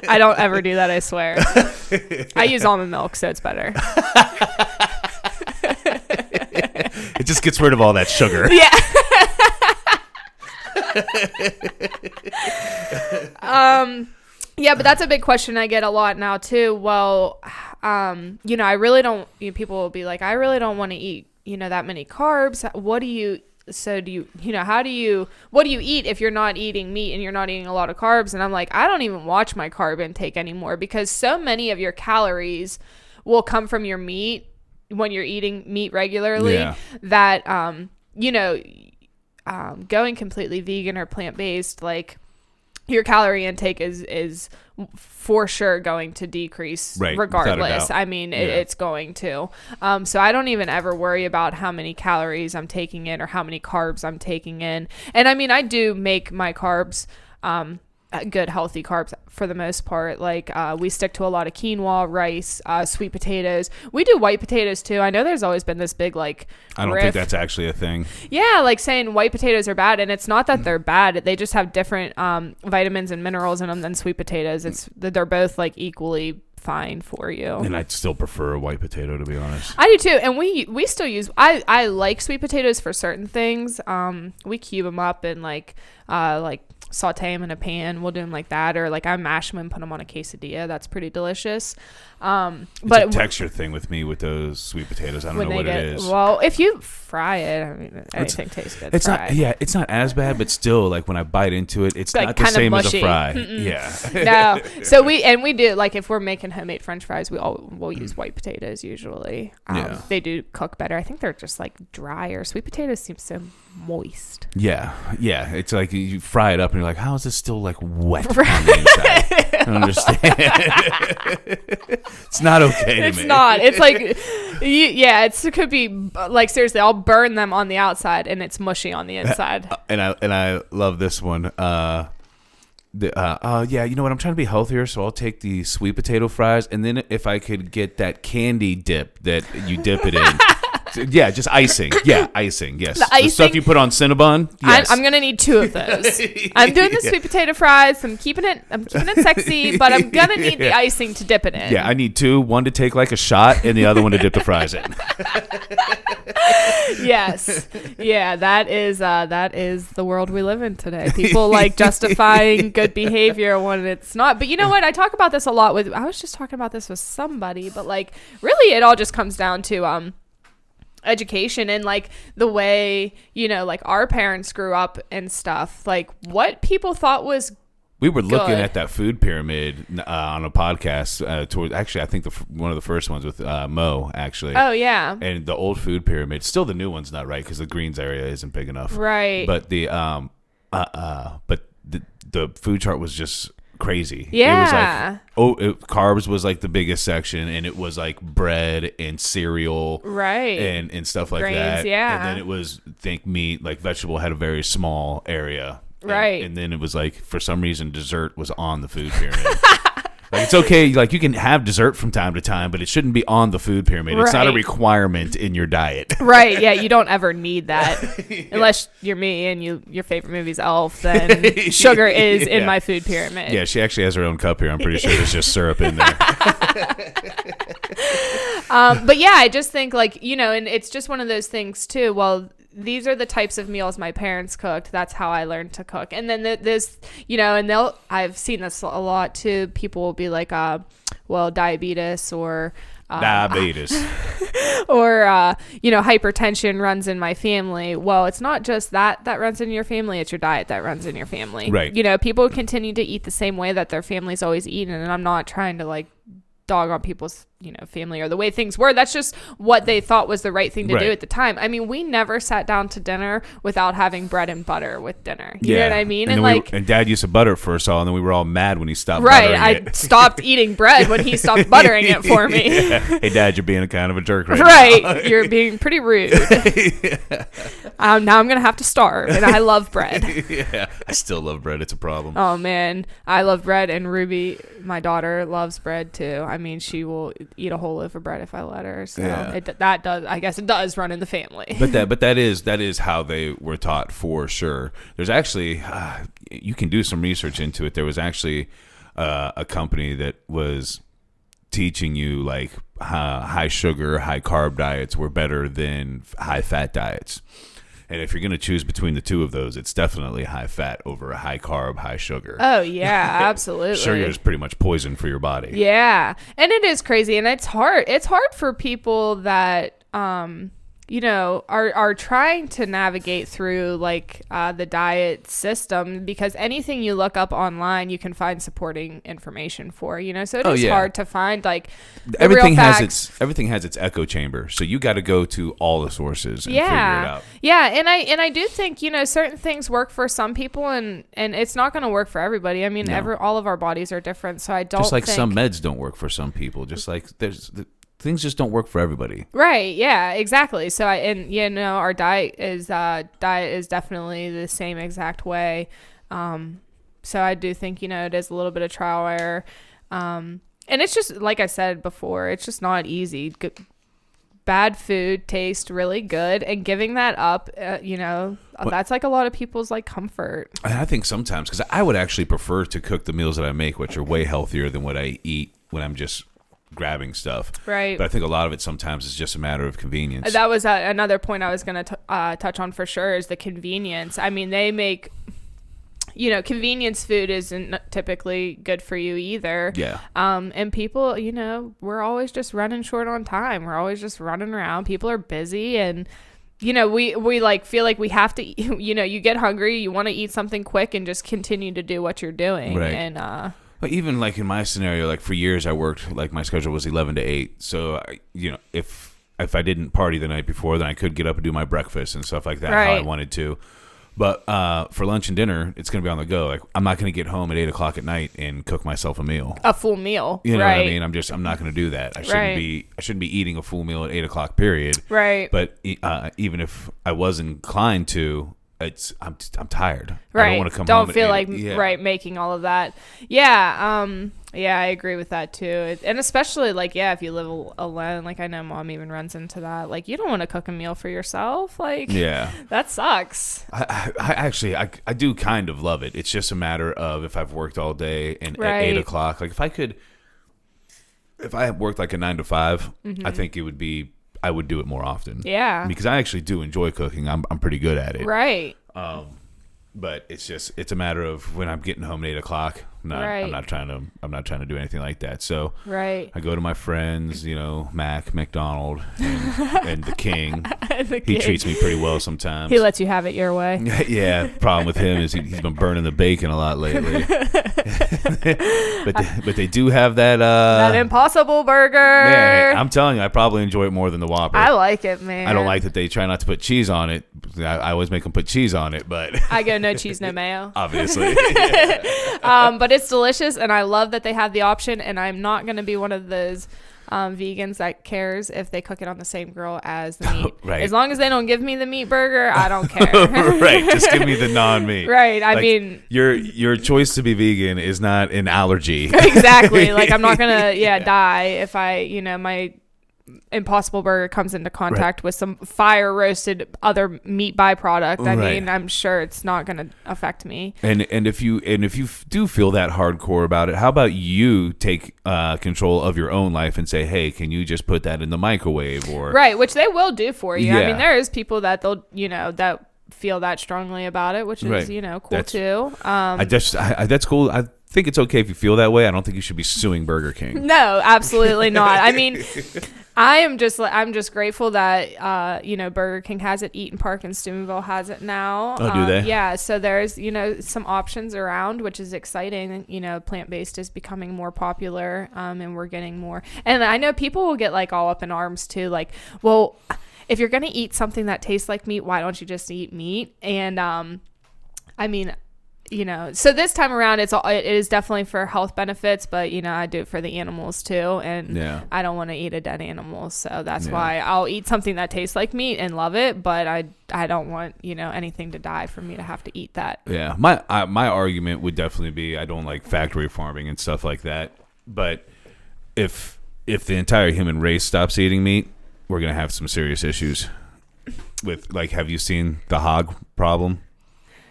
I don't ever do that, I swear. I use almond milk, so it's better. It just gets rid of all that sugar. Yeah. Yeah, but that's a big question I get a lot now too. Well, I really don't. People will be like, I really don't want to eat, that many carbs. What do you? So do you? What do you eat if you're not eating meat and you're not eating a lot of carbs? And I'm like, I don't even watch my carb intake anymore because so many of your calories will come from your meat when you're eating meat regularly. Yeah. That going completely vegan or plant-based, like your calorie intake is for sure going to decrease, right, without a regardless. doubt. I mean, Yeah. it's going to. So I don't even ever worry about how many calories I'm taking in or how many carbs I'm taking in. And I mean, I do make my carbs good, healthy carbs for the most part. Like we stick to a lot of quinoa, rice, sweet potatoes. We do white potatoes too. I know there's always been this big like I don't riff. think that's actually a thing. Yeah, like saying white potatoes are bad, and it's not that they're bad. They just have different vitamins and minerals in them than sweet potatoes. They're both like equally fine for you. And I'd still prefer a white potato, to be honest. I do too, and we still use. I like sweet potatoes for certain things. We cube them up and like saute them in a pan. We'll do them like that, or like I mash them and put them on a quesadilla. That's pretty delicious. But it's a texture thing with me with those sweet potatoes. I don't know what it is. Well, if you fry it, I mean, anything tastes good. It's fried. not. Yeah, it's not as bad, but still, like when I bite into it, it's Like, not the kinda same as mushy. a fry. Mm-mm. Yeah. No, so we do, like if we're making homemade French fries, we'll use white potatoes usually. Yeah. They do cook better. I think they're just like drier. Sweet potatoes seem so moist. Yeah. It's like you fry it up, and you're like, how is this still like wet on Right. the inside? I don't understand. It's not okay to It's me. not. It's like, it could be like seriously. I'll burn them on the outside, and it's mushy on the inside. And I love this one. Yeah, you know what? I'm trying to be healthier, so I'll take the sweet potato fries, and then if I could get that candy dip that you dip it in. Yeah, just icing. Yeah, icing. Yes, the icing? stuff you put on Cinnabon. Yes. I'm gonna need 2 of those. I'm doing the sweet potato fries. I'm keeping it sexy, but I'm gonna need the icing to dip it in. Yeah, I need 2. One to take like a shot, and the other one to dip the fries in. Yes. Yeah, that is the world we live in today. People like justifying good behavior when it's not. But you know what? I talk about this a lot I was just talking about this with somebody, but like really it all just comes down to education and like the way, like our parents grew up and stuff, like what people thought was We were looking good. at that food pyramid on a podcast towards, actually, I think one of the first ones with Mo, actually. Oh yeah. And the old food pyramid, still the new one's not right because the greens area isn't big enough. Right. But the food chart was just crazy. Yeah. It was like, carbs was like the biggest section, and it was like bread and cereal. Right. And stuff like Grains, that. yeah. And then it was, think meat, like vegetable had a very small area. Right. And then it was like, for some reason, dessert was on the food pyramid. Like, it's okay. Like, you can have dessert from time to time, but it shouldn't be on the food pyramid. It's not a Right. requirement in your diet. Right, yeah, you don't ever need that. Unless you're me and your favorite movie's Elf, then sugar is in Yeah. my food pyramid. Yeah, she actually has her own cup here. I'm pretty sure there's just syrup in there. But yeah, I just think like, and it's just one of those things too. Well, these are the types of meals my parents cooked. That's how I learned to cook. And then there's, and I've seen this a lot too. People will be like, well, diabetes or Diabetes. or hypertension runs in my family. Well, it's not just that runs in your family, it's your diet that runs in your family. Right. People continue to eat the same way that their family's always eaten, and I'm not trying to like dog on people's family or the way things were. That's just what they thought was the right thing to do at the time. I mean, we never sat down to dinner without having bread and butter with dinner. You know what I mean? And Dad used to butter it for us all, and then we were all mad when he stopped buttering it. I stopped eting bread when he stopped buttering it for me. Yeah. Hey, Dad, you're being a kind of a jerk now. You're being pretty rude. Now I'm gonna have to starve, and I love bread. Yeah, I still love bread. It's a problem. Oh man, I love bread, and Ruby, my daughter, loves bread too. I mean, she will eat a whole loaf of bread if I let her. So I guess it does run in the family. But that is how they were taught for sure. There's actually you can do some research into it. There was actually a company that was teaching you like high sugar, high carb diets were better than high fat diets. And if you're going to choose between the two of those, it's definitely high fat over a high carb, high sugar. Oh, yeah, absolutely. Sugar is pretty much poison for your body. Yeah. And it is crazy. And it's hard. It's hard for people that, are trying to navigate through like the diet system, because anything you look up online, you can find supporting information for, so it is hard to find like everything has its echo chamber. So you got to go to all the sources and figure it out. Yeah. And I do think, certain things work for some people and it's not going to work for everybody. I mean, all of our bodies are different. So I don't just like some meds don't work for some people, just like things just don't work for everybody. Right. Yeah, exactly. So our diet is definitely the same exact way. So I do think, it is a little bit of trial error. And it's just, like I said before, it's just not easy. Bad food tastes really good, and giving that up, that's like a lot of people's like comfort. I think sometimes, because I would actually prefer to cook the meals that I make, which are way healthier than what I eat when I'm just grabbing stuff. Right. But I think a lot of it sometimes is just a matter of convenience. That was another point I was going to touch on for sure, is the convenience. I mean, they make, convenience food isn't typically good for you either. Yeah. And people, we're always just running short on time. We're always just running around. People are busy, and we like feel like we have to, you get hungry, you want to eat something quick and just continue to do what you're doing. Right. And but even like in my scenario, like for years I worked, like my schedule was 11 to 8. So, if I didn't party the night before, then I could get up and do my breakfast and stuff like that, how I wanted to. But for lunch and dinner, it's going to be on the go. Like, I'm not going to get home at 8 o'clock at night and cook myself a meal. A full meal. You know what I mean? I'm not going to do that. I shouldn't be eating a full meal at 8 o'clock, period. Right. But even if I was inclined to, I'm tired. Right. I don't want to come don't home. Feel like making all of that. Yeah. Yeah, I agree with that too. And especially like, if you live alone, like I know Mom even runs into that. Like, you don't want to cook a meal for yourself. Like, that sucks. I actually do kind of love it. It's just a matter of if I've worked all day and at 8 o'clock, like if I had worked like a 9 to 5, I think I would do it more often. Yeah. Because I actually do enjoy cooking. I'm pretty good at it. Right. But it's a matter of when I'm getting home at 8 o'clock. I'm not trying to do anything like that. So I go to my friends, Mac, McDonald, and the King. He treats me pretty well sometimes. He lets you have it your way. Yeah. Problem with him is he's been burning the bacon a lot lately. but they do have that Impossible Burger. Man, I'm telling you, I probably enjoy it more than the Whopper. I like it, man. I don't like that they try not to put cheese on it. I always make them put cheese on it, but I go no cheese, no mayo. Obviously. But it's delicious, and I love that they have the option, and I'm not going to be one of those vegans that cares if they cook it on the same grill as the meat. Right. As long as they don't give me the meat burger, I don't care. Right. Just give me the non-meat. Right. I mean, your choice to be vegan is not an allergy. Exactly. Like, I'm not going to die if my Impossible Burger comes into contact with some fire roasted other meat byproduct. I mean, I'm sure it's not going to affect me. And if you do feel that hardcore about it, how about you take control of your own life and say, hey, can you just put that in the microwave? Or which they will do for you. I mean, there is people that they'll that feel that strongly about it, which is cool too. That's cool. think it's okay if you feel that way. I don't think you should be suing Burger King. No, absolutely not. I mean, I'm just grateful that Burger King has it, Eaton Park in Steubenville has it now. Oh, do they? Yeah, so there's some options around, which is exciting. Plant-based is becoming more popular, and we're getting more. And I know people will get like all up in arms too, like, well, if you're gonna eat something that tastes like meat, why don't you just eat meat? And I mean, so this time around, it is definitely for health benefits, but I do it for the animals too, and I don't want to eat a dead animal, so that's why I'll eat something that tastes like meat and love it, but I don't want anything to die for me to have to eat that. Yeah, my argument would definitely be I don't like factory farming and stuff like that, but if the entire human race stops eating meat, we're gonna have some serious issues with, like, have you seen the hog problem?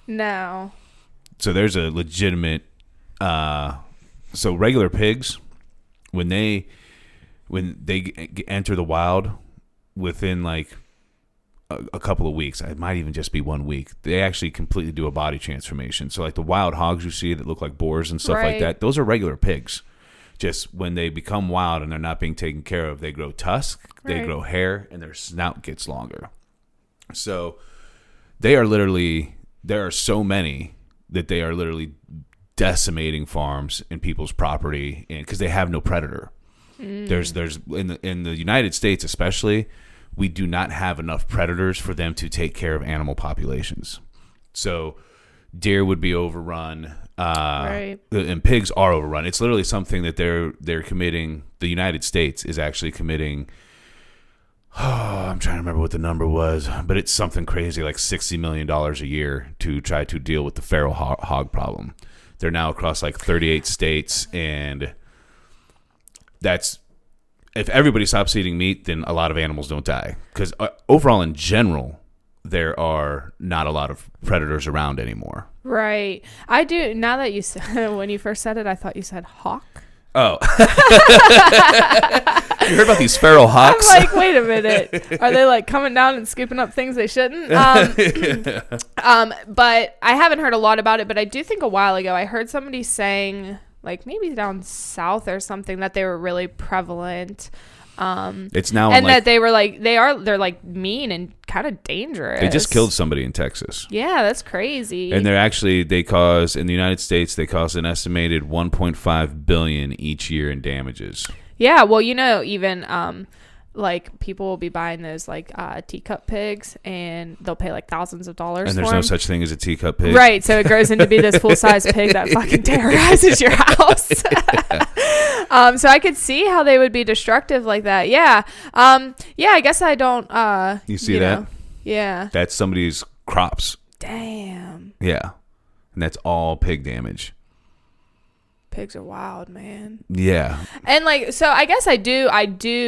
No. So there's a legitimate so regular pigs, when they enter the wild, within like a couple of weeks, it might even just be 1 week, they actually completely do a body transformation. So like the wild hogs you see that look like boars and stuff like that, those are regular pigs. Just when they become wild and they're not being taken care of, they grow tusks, they grow hair, and their snout gets longer. So there are so many that they are literally decimating farms and people's property, and because they have no predator. There's in the United States especially, we do not have enough predators for them to take care of animal populations. So deer would be overrun, and pigs are overrun. It's literally something that they're committing. The United States is actually committing. I'm trying to remember what the number was, but it's something crazy, like $60 million a year to try to deal with the feral hog problem. They're now across like 38 states, and that's, if everybody stops eating meat, then a lot of animals don't die. Because overall, in general, there are not a lot of predators around anymore. Right. I do. Now that you said, when you first said it, I thought you said hawk. Oh. You heard about these feral hawks? I'm like, wait a minute. Are they like coming down and scooping up things they shouldn't? But I haven't heard a lot about it, but I do think a while ago I heard somebody saying, like maybe down south or something, that they were really prevalent. It's now, and that they were like, they're like mean and kind of dangerous. They just killed somebody in Texas. Yeah, that's crazy. And they cause, in the United States, they cause an estimated $1.5 billion each year in damages. Yeah, well, even like people will be buying those like teacup pigs, and they'll pay like thousands of dollars. And there's for no them. such thing as a teacup pig, right? So it grows into be this full size pig that fucking terrorizes your house. So I could see how they would be destructive like that. Yeah, yeah. I guess I don't. You see that? Yeah. That's somebody's crops. Damn. Yeah, and that's all pig damage. Pigs are wild, man. Yeah. And like, so I guess I do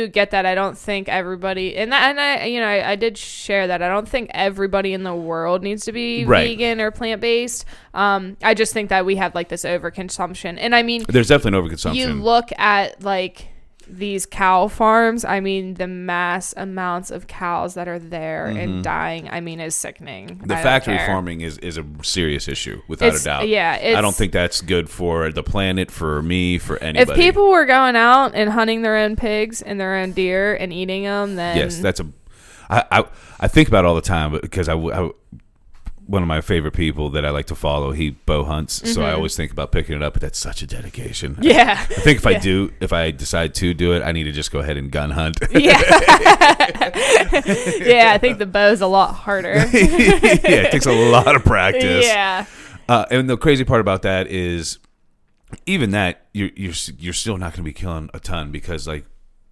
get that. I don't think everybody, I did share that. I don't think everybody in the world needs to be vegan or plant-based. I just think that we have like this overconsumption. And I mean, there's definitely an overconsumption. You look at like these cow farms, I mean, the mass amounts of cows that are there and dying, I mean, is sickening. The factory farming is a serious issue, without a doubt. Yeah. I don't think that's good for the planet, for me, for anybody. If people were going out and hunting their own pigs and their own deer and eating them, then... Yes, I think about it all the time, because one of my favorite people that I like to follow, he bow hunts, so I always think about picking it up, but that's such a dedication. Yeah. I think if I decide to do it, I need to just go ahead and gun hunt. Yeah. Yeah, I think the bow's a lot harder. Yeah, it takes a lot of practice. Yeah. And the crazy part about that is, even that, you're still not going to be killing a ton, because like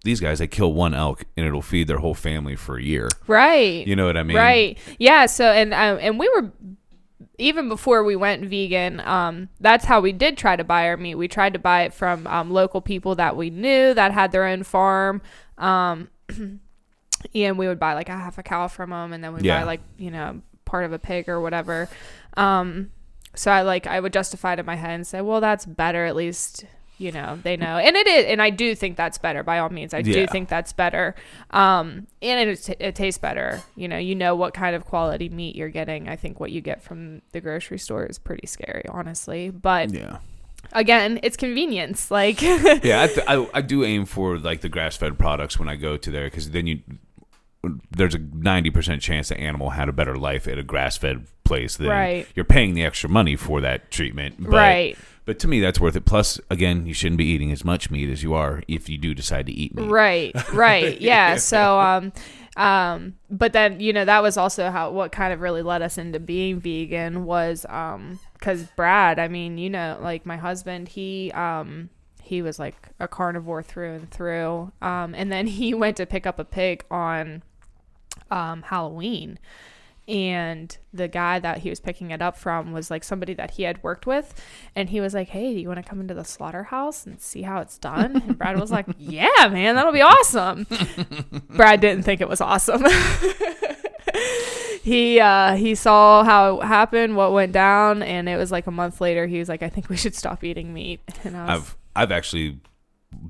these guys, they kill one elk and it'll feed their whole family for a year. Right. You know what I mean? Right. Yeah. So, and we were, even before we went vegan, that's how we did try to buy our meat. We tried to buy it from local people that we knew that had their own farm. And we would buy like a half a cow from them, and then we'd buy like, part of a pig or whatever. So I would justify it in my head and say, well, that's better, at least, they know. And it is, and I do think that's better, by all means. I do think that's better. And it tastes better. You know what kind of quality meat you're getting. I think what you get from the grocery store is pretty scary, honestly. But again, it's convenience. Like, Yeah, I do aim for like the grass-fed products when I go to there, because then there's a 90% chance the animal had a better life at a grass-fed place than Right. you're paying the extra money for that treatment. But, Right. But to me, that's worth it. Plus, again, you shouldn't be eating as much meat as you are if you do decide to eat meat. Right. Yeah. So, but then, that was also what kind of really led us into being vegan was, cause Brad, I mean, like my husband, he was like a carnivore through and through. And then he went to pick up a pig on, Halloween. And the guy that he was picking it up from was like somebody that he had worked with. And he was like, hey, do you want to come into the slaughterhouse and see how it's done? And Brad was like, yeah, man, that'll be awesome. Brad didn't think it was awesome. He saw how it happened, what went down. And it was like a month later, he was like, I think we should stop eating meat. And I've actually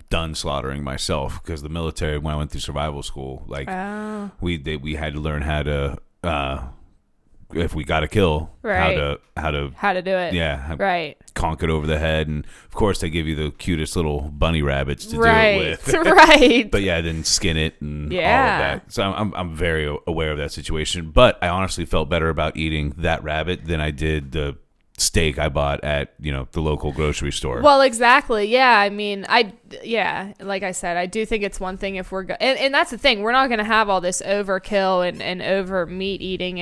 done slaughtering myself, because the military, when I went through survival school, like we had to learn how to if we got to kill, right. how to do it. Yeah, right. Conk it over the head, and of course they give you the cutest little bunny rabbits to right. do it with. Right. But yeah, then skin it and all of that. So I'm very aware of that situation. But I honestly felt better about eating that rabbit than I did the steak I bought at the local grocery store. Well, exactly. Yeah. I mean, like I said, I do think it's one thing if we're and that's the thing, we're not going to have all this overkill and over meat eating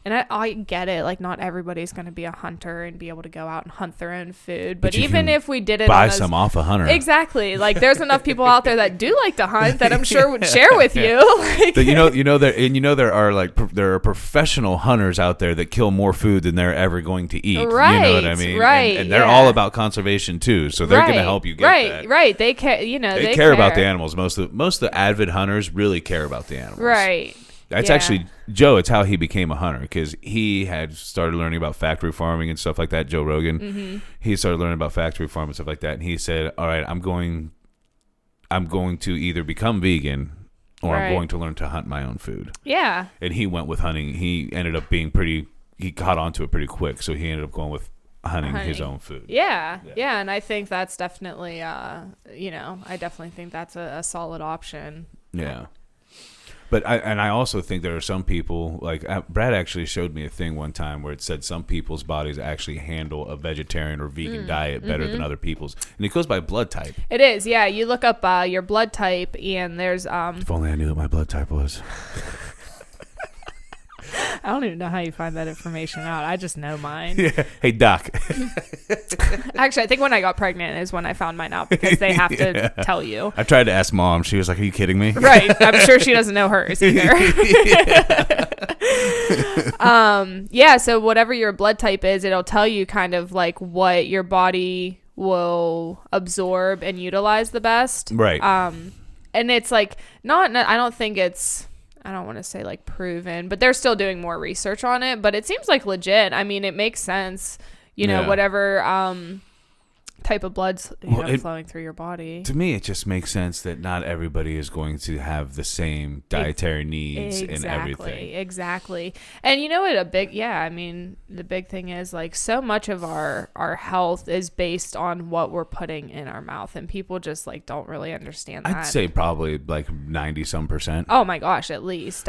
I get it, like not everybody's going to be a hunter and be able to go out and hunt their own food, but even if we did it buy some off a hunter. Exactly. Like there's enough people out there that do like to hunt that I'm sure would share with you. Like, there are professional hunters out there that kill more food than they're ever going to eat. Right, you know what I mean? Right. And they're all about conservation too, so they're going to help you get that. Right. They care. They care about the animals. Most of the avid hunters really care about the animals. Right. That's actually Joe. It's how he became a hunter, because he had started learning about factory farming and stuff like that. Joe Rogan. Mm-hmm. He started learning about factory farming and stuff like that, and he said, "All right, I'm going to either become vegan." Or I'm going to learn to hunt my own food. Yeah. And he went with hunting. He ended up being he caught on to it pretty quick. So he ended up going with hunting his own food. Yeah. And I think that's definitely, I definitely think that's a solid option. Yeah. But I also think there are some people, like Brad actually showed me a thing one time where it said some people's bodies actually handle a vegetarian or vegan diet better than other people's. And it goes by blood type. It is, yeah. You look up your blood type and there's... If only I knew what my blood type was. I don't even know how you find that information out. I just know mine. Yeah. Hey, doc. Actually, I think when I got pregnant is when I found mine out, because they have to tell you. I tried to ask Mom. She was like, are you kidding me? Right. I'm sure she doesn't know hers either. So whatever your blood type is, it'll tell you kind of like what your body will absorb and utilize the best. Right. And it's like I don't think it's... I don't want to say like proven, but they're still doing more research on it, but it seems like legit. I mean, it makes sense, whatever type of blood's flowing through your body. To me, it just makes sense that not everybody is going to have the same dietary needs and everything. Exactly. And the big thing is like so much of our health is based on what we're putting in our mouth, and people just like don't really understand that. I'd say probably like 90% Oh my gosh, at least.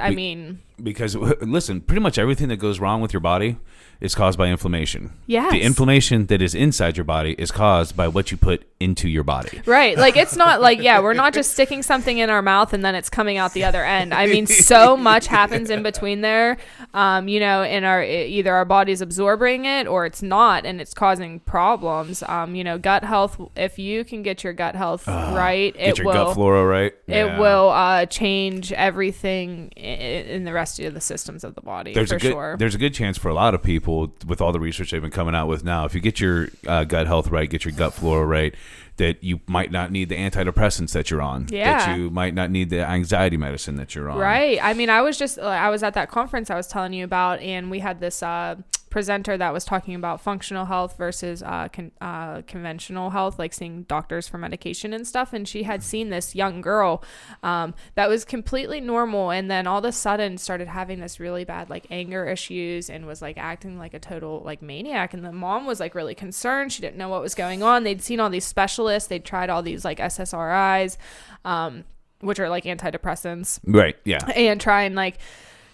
Because listen, pretty much everything that goes wrong with your body is caused by inflammation. Yes. The inflammation that is inside your body is caused by what you put into your body. Right. Like it's not like, we're not just sticking something in our mouth and then it's coming out the other end. I mean, so much happens in between there, in either our body's absorbing it or it's not, and it's causing problems. Gut health, if you can get your gut health right, get your gut flora right. It will change everything in the rest of the systems of the body. There's a good chance for a lot of people, with all the research they've been coming out with now, if you get your gut health right, get your gut flora right, that you might not need the antidepressants that you're on. Yeah. That you might not need the anxiety medicine that you're on. Right. I mean, I was at that conference I was telling you about, and we had this presenter that was talking about functional health versus conventional health, like seeing doctors for medication and stuff. And she had seen this young girl that was completely normal, and then all of a sudden started having this really bad like anger issues and was like acting like a total like maniac. And the mom was like really concerned. She didn't know what was going on. They'd seen all these specialists. They'd tried all these like SSRIs, which are like antidepressants. Right. Yeah. And trying like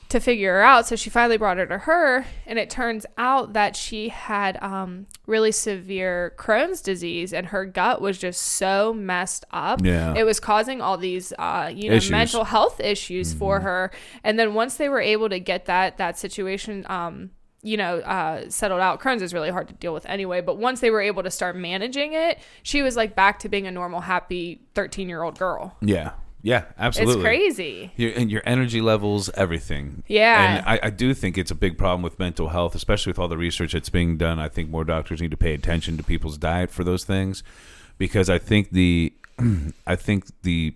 to figure her out. So she finally brought her to her, and it turns out that she had really severe Crohn's disease, and her gut was just so messed up. Yeah. It was causing all these Issues. mental health issues for her. And then once they were able to get that situation settled out. Crohn's is really hard to deal with anyway, but once they were able to start managing it, she was like back to being a normal, happy 13-year-old girl. Yeah. Yeah, absolutely. It's crazy. Your energy levels, everything. Yeah. And I do think it's a big problem with mental health, especially with all the research that's being done. I think more doctors need to pay attention to people's diet for those things, because I think the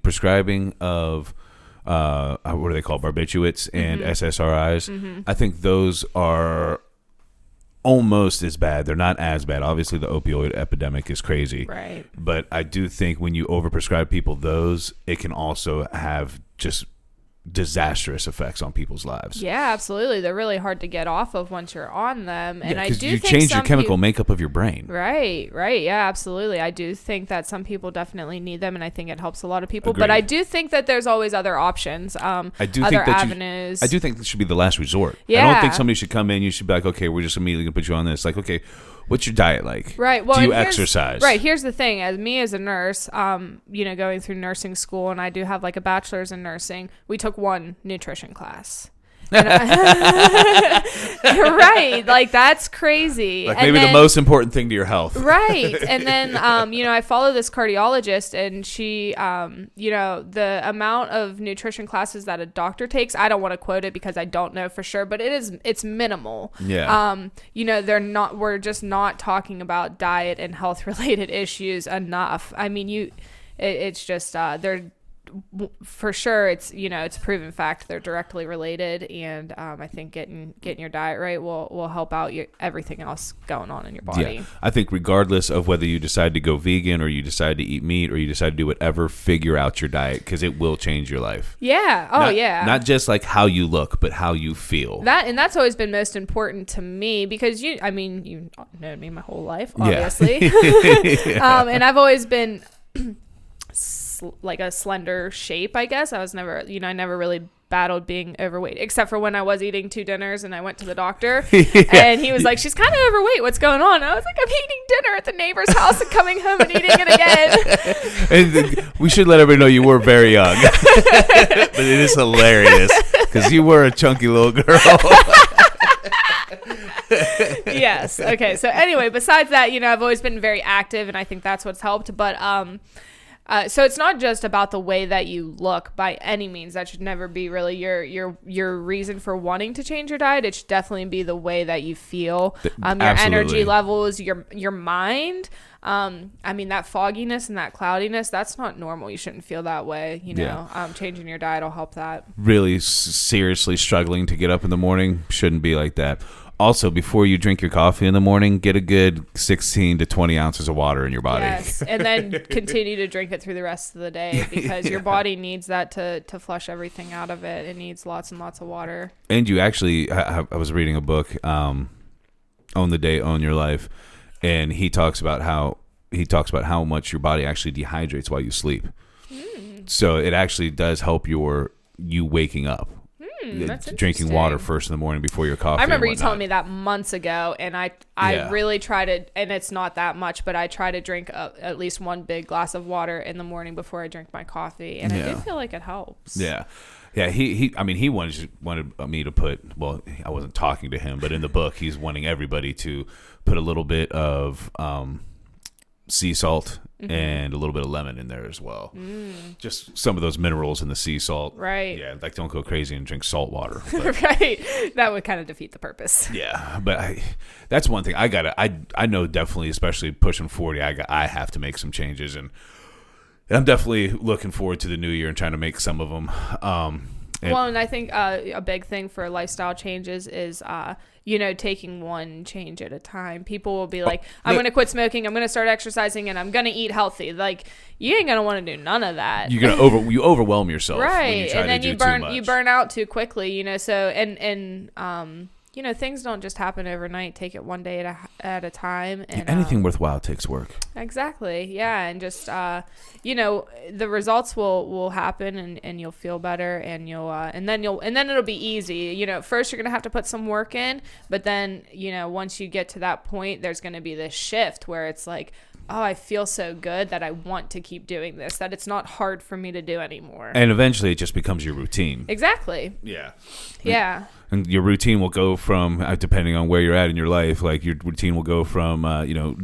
prescribing of what are they called, barbiturates and SSRIs, I think those are almost as bad. They're not as bad. Obviously, the opioid epidemic is crazy. Right. But I do think when you overprescribe people those, it can also have just disastrous effects on people's lives. Yeah, absolutely. They're really hard to get off of once you're on them. And I do you think change your chemical makeup of your brain. Right. Yeah, absolutely. I do think that some people definitely need them, and I think it helps a lot of people. Agreed. But I do think that there's always other options, I do other think that avenues. I do think this should be the last resort. Yeah. I don't think somebody should come in, you should be like, okay, we're just immediately going to put you on this. Like, okay, what's your diet like? Right. Well, do you and exercise? Right. Here's the thing. As a nurse, going through nursing school, and I do have like a bachelor's in nursing, we took one nutrition class. Right. Like, that's crazy. Like, and maybe then, the most important thing to your health. Right. And then, I follow this cardiologist, and she, the amount of nutrition classes that a doctor takes, I don't want to quote it because I don't know for sure, but it's minimal. Yeah. We're just not talking about diet and health related issues enough. I mean, it's just, they're, for sure, it's it's a proven fact they're directly related, and I think getting your diet right will help out everything else going on in your body. Yeah, I think regardless of whether you decide to go vegan or you decide to eat meat or you decide to do whatever, figure out your diet, because it will change your life. Yeah. Yeah. Not just like how you look, but how you feel. That's always been most important to me, because you've known me my whole life, obviously. Yeah. And I've always been like a slender shape, I guess. I was never, I never really battled being overweight, except for when I was eating 2 dinners and I went to the doctor. Yeah. And he was like, she's kind of overweight, what's going on? And I was like, I'm eating dinner at the neighbor's house and coming home and eating it again. And we should let everybody know you were very young. But it is hilarious because you were a chunky little girl. Yes. Okay. So anyway, besides that, I've always been very active, and I think that's what's helped. But so it's not just about the way that you look by any means. That should never be really your reason for wanting to change your diet. It should definitely be the way that you feel, your energy levels, your mind. That fogginess and that cloudiness, that's not normal. You shouldn't feel that way. Changing your diet will help that. Really seriously struggling to get up in the morning, shouldn't be like that. Also, before you drink your coffee in the morning, get a good 16 to 20 ounces of water in your body. Yes, and then continue to drink it through the rest of the day, because your body needs that to flush everything out of it. It needs lots and lots of water. And you actually, I was reading a book, Own the Day, Own Your Life, and he talks about how much your body actually dehydrates while you sleep. So it actually does help you waking up. That's drinking water first in the morning before your coffee. I remember you telling me that months ago, and I really try to, and it's not that much, but I try to drink at least one big glass of water in the morning before I drink my coffee, and I do feel like it helps. Yeah. He wanted me to put, well, I wasn't talking to him, but in the book, he's wanting everybody to put a little bit of sea salt and a little bit of lemon in there as well. Just some of those minerals in the sea salt. Right. Yeah, like don't go crazy and drink salt water. Right. That would kind of defeat the purpose. Yeah, but that's one thing I know definitely, especially pushing 40, I have to make some changes, and I'm definitely looking forward to the new year and trying to make some of them. And I think a big thing for lifestyle changes is taking one change at a time. People will be like, I'm going to quit smoking, I'm going to start exercising, and I'm going to eat healthy. Like, you ain't going to want to do none of that. You're going to you overwhelm yourself. Right. When you try and then to do you too much. burn out too quickly, so, and things don't just happen overnight. Take it one day at a time. And anything worthwhile takes work. Exactly. Yeah. And just, the results will happen, and you'll feel better, and and then it'll be easy. First you're going to have to put some work in, but then, once you get to that point, there's going to be this shift where it's like, oh, I feel so good that I want to keep doing this, that it's not hard for me to do anymore. And eventually it just becomes your routine. Exactly. Yeah. Yeah. And your routine will go from, depending on where you're at in your life, like your routine will go from,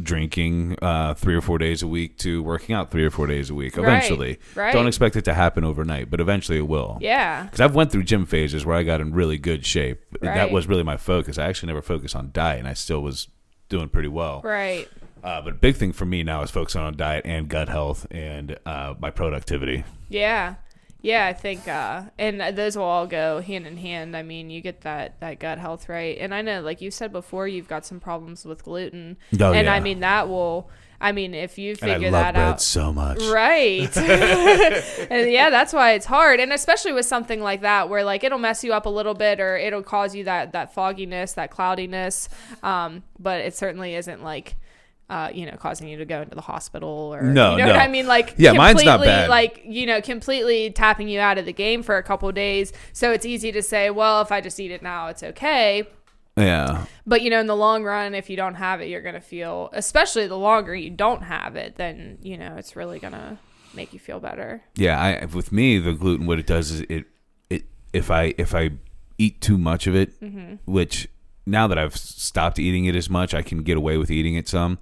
drinking 3 or 4 days a week to working out 3 or 4 days a week. Eventually. Right. Don't expect it to happen overnight, but eventually it will. Yeah. Because I've went through gym phases where I got in really good shape. Right. That was really my focus. I actually never focused on diet, and I still was doing pretty well. Right. But a big thing for me now is focusing on diet and gut health and my productivity. Yeah. Yeah, I think, and those will all go hand in hand. I mean, you get that gut health right. And I know, like you said before, you've got some problems with gluten. Oh, and yeah. I mean, if you figure and I love that bread out. so much. Right. And yeah, that's why it's hard. And especially with something like that, where like it'll mess you up a little bit, or it'll cause you that fogginess, that cloudiness. But it certainly isn't like, causing you to go into the hospital, or no. what I mean? Like, yeah, mine's not bad. Like, completely tapping you out of the game for a couple of days. So it's easy to say, well, if I just eat it now, it's okay. Yeah. But, in the long run, if you don't have it, you're going to feel, especially the longer you don't have it, then, it's really going to make you feel better. Yeah. With me, the gluten, what it does is if I eat too much of it, which now that I've stopped eating it as much, I can get away with eating it some.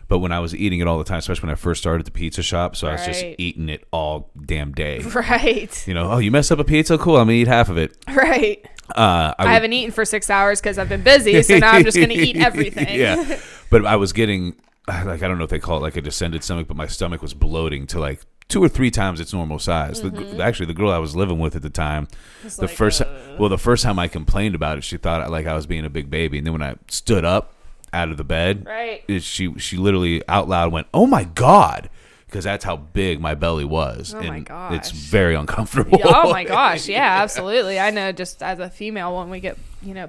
But when I was eating it all the time, especially when I first started the pizza shop, so I was just eating it all damn day. Right. Oh, you messed up a pizza? Cool, I'm going to eat half of it. Right. I haven't eaten for 6 hours because I've been busy, so now I'm just going to eat everything. Yeah. But I was getting, I don't know if they call it like a descended stomach, but my stomach was bloating to like 2 or 3 times its normal size. Actually, the girl I was living with at the time, the first time I complained about it, she thought I was being a big baby. And then when I stood up out of the bed, she literally out loud went, "Oh my God," because that's how big my belly was. Oh my gosh. It's very uncomfortable. Oh my gosh. Yeah, absolutely. I know, just as a female, when we get,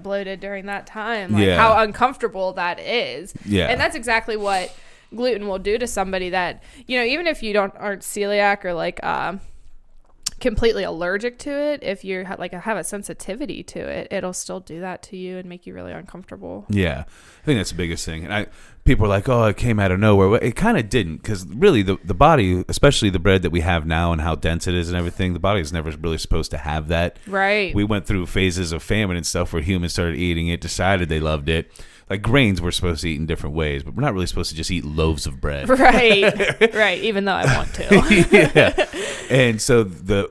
bloated during that time, like how uncomfortable that is. Yeah. And that's exactly what gluten will do to somebody that, even if you aren't celiac or like completely allergic to it, if you have a sensitivity to it, it'll still do that to you and make you really uncomfortable. Yeah, I think that's the biggest thing. And people are like, "Oh, it came out of nowhere." Well, it kind of didn't, because really the body, especially the bread that we have now and how dense it is and everything, the body is never really supposed to have that. Right. We went through phases of famine and stuff where humans started eating it, decided they loved it. Like grains, we're supposed to eat in different ways, but we're not really supposed to just eat loaves of bread. Right. Right. Even though I want to. Yeah. And so the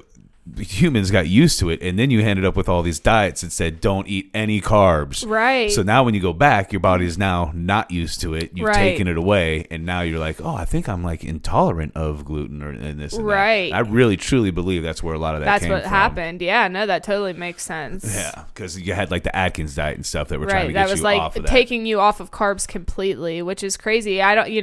humans got used to it, and then you ended up with all these diets that said don't eat any carbs. Right. So now when you go back, your body is now not used to it. You've Right. taken it away, and now you're like, oh, I think I'm like intolerant of gluten and this and Right. that. I really truly believe that's where a lot of that came from. That's what happened. Yeah, no, that totally makes sense. Yeah, because you had like the Atkins diet and stuff that were trying to Right. get That was you like off of that. taking you off of carbs completely, which is crazy. I don't, You